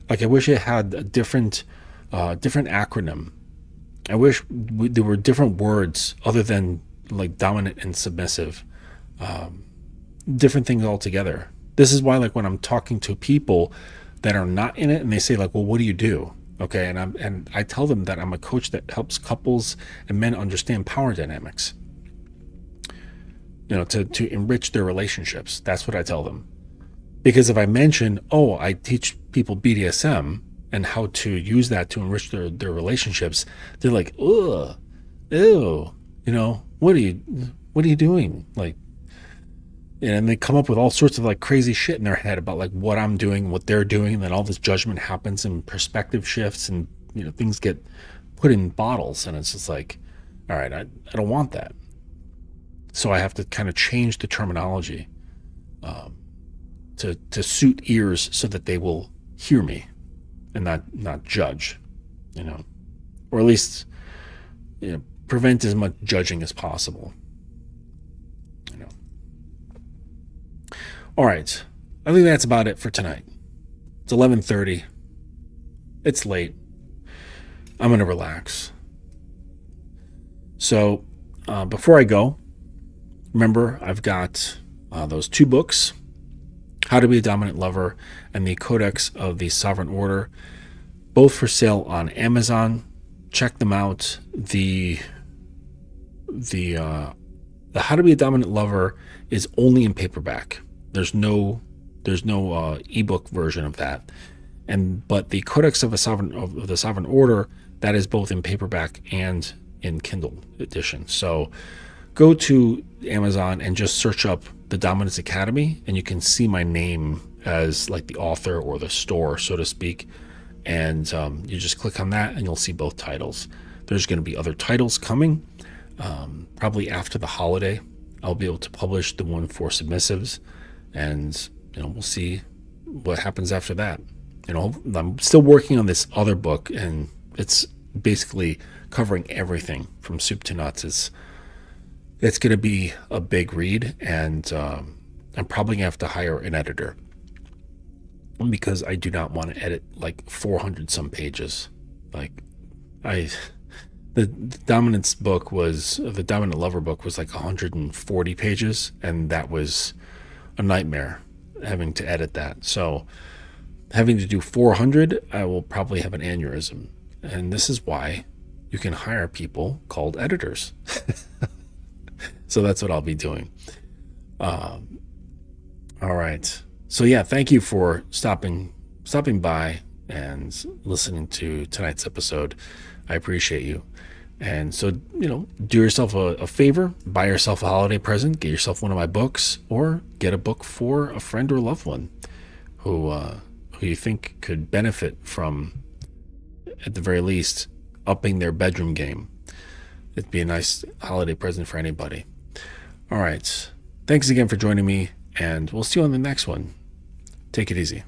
Like, I wish it had a different acronym. I wish there were different words other than like dominant and submissive, different things altogether. This is why, like, when I'm talking to people that are not in it and they say like, well, what do you do? Okay. And I tell them that I'm a coach that helps couples and men understand power dynamics, to enrich their relationships. That's what I tell them. Because if I mention, oh, I teach people BDSM and how to use that to enrich their relationships, they're like, ugh, ew, what are you doing? Like, and they come up with all sorts of like crazy shit in their head about like what I'm doing, what they're doing, and then all this judgment happens and perspective shifts, and things get put in bottles, and it's just like, all right, I don't want that. So I have to kind of change the terminology to suit ears so that they will hear me and not judge, or at least prevent as much judging as possible. All right, I think that's about it for tonight. It's 11:30. It's late. I'm gonna relax. So before I go, remember I've got those 2 books, How to Be a Dominant Lover and the Codex of the Sovereign Order, both for sale on Amazon. Check them out. The How to Be a Dominant Lover is only in paperback. There's no ebook version of that, but the Codex of the Sovereign Order, that is both in paperback and in Kindle edition. So go to Amazon and just search up the Dominance Academy, and you can see my name as like the author or the store, so to speak. And you just click on that, and you'll see both titles. There's going to be other titles coming, probably after the holiday. I'll be able to publish the one for submissives. And we'll see what happens after that. I'm still working on this other book, and it's basically covering everything from soup to nuts. It's going to be a big read, and I'm probably going to have to hire an editor because I do not want to edit like 400 some pages. Like the Dominant Lover book was like 140 pages, and that was a nightmare having to edit that. So having to do 400, I will probably have an aneurysm. And this is why you can hire people called editors. So that's what I'll be doing. All right. So yeah, thank you for stopping by and listening to tonight's episode. I appreciate you. And so, do yourself a favor, buy yourself a holiday present, get yourself one of my books, or get a book for a friend or loved one who you think could benefit from, at the very least, upping their bedroom game. It'd be a nice holiday present for anybody. All right. Thanks again for joining me, and we'll see you on the next one. Take it easy.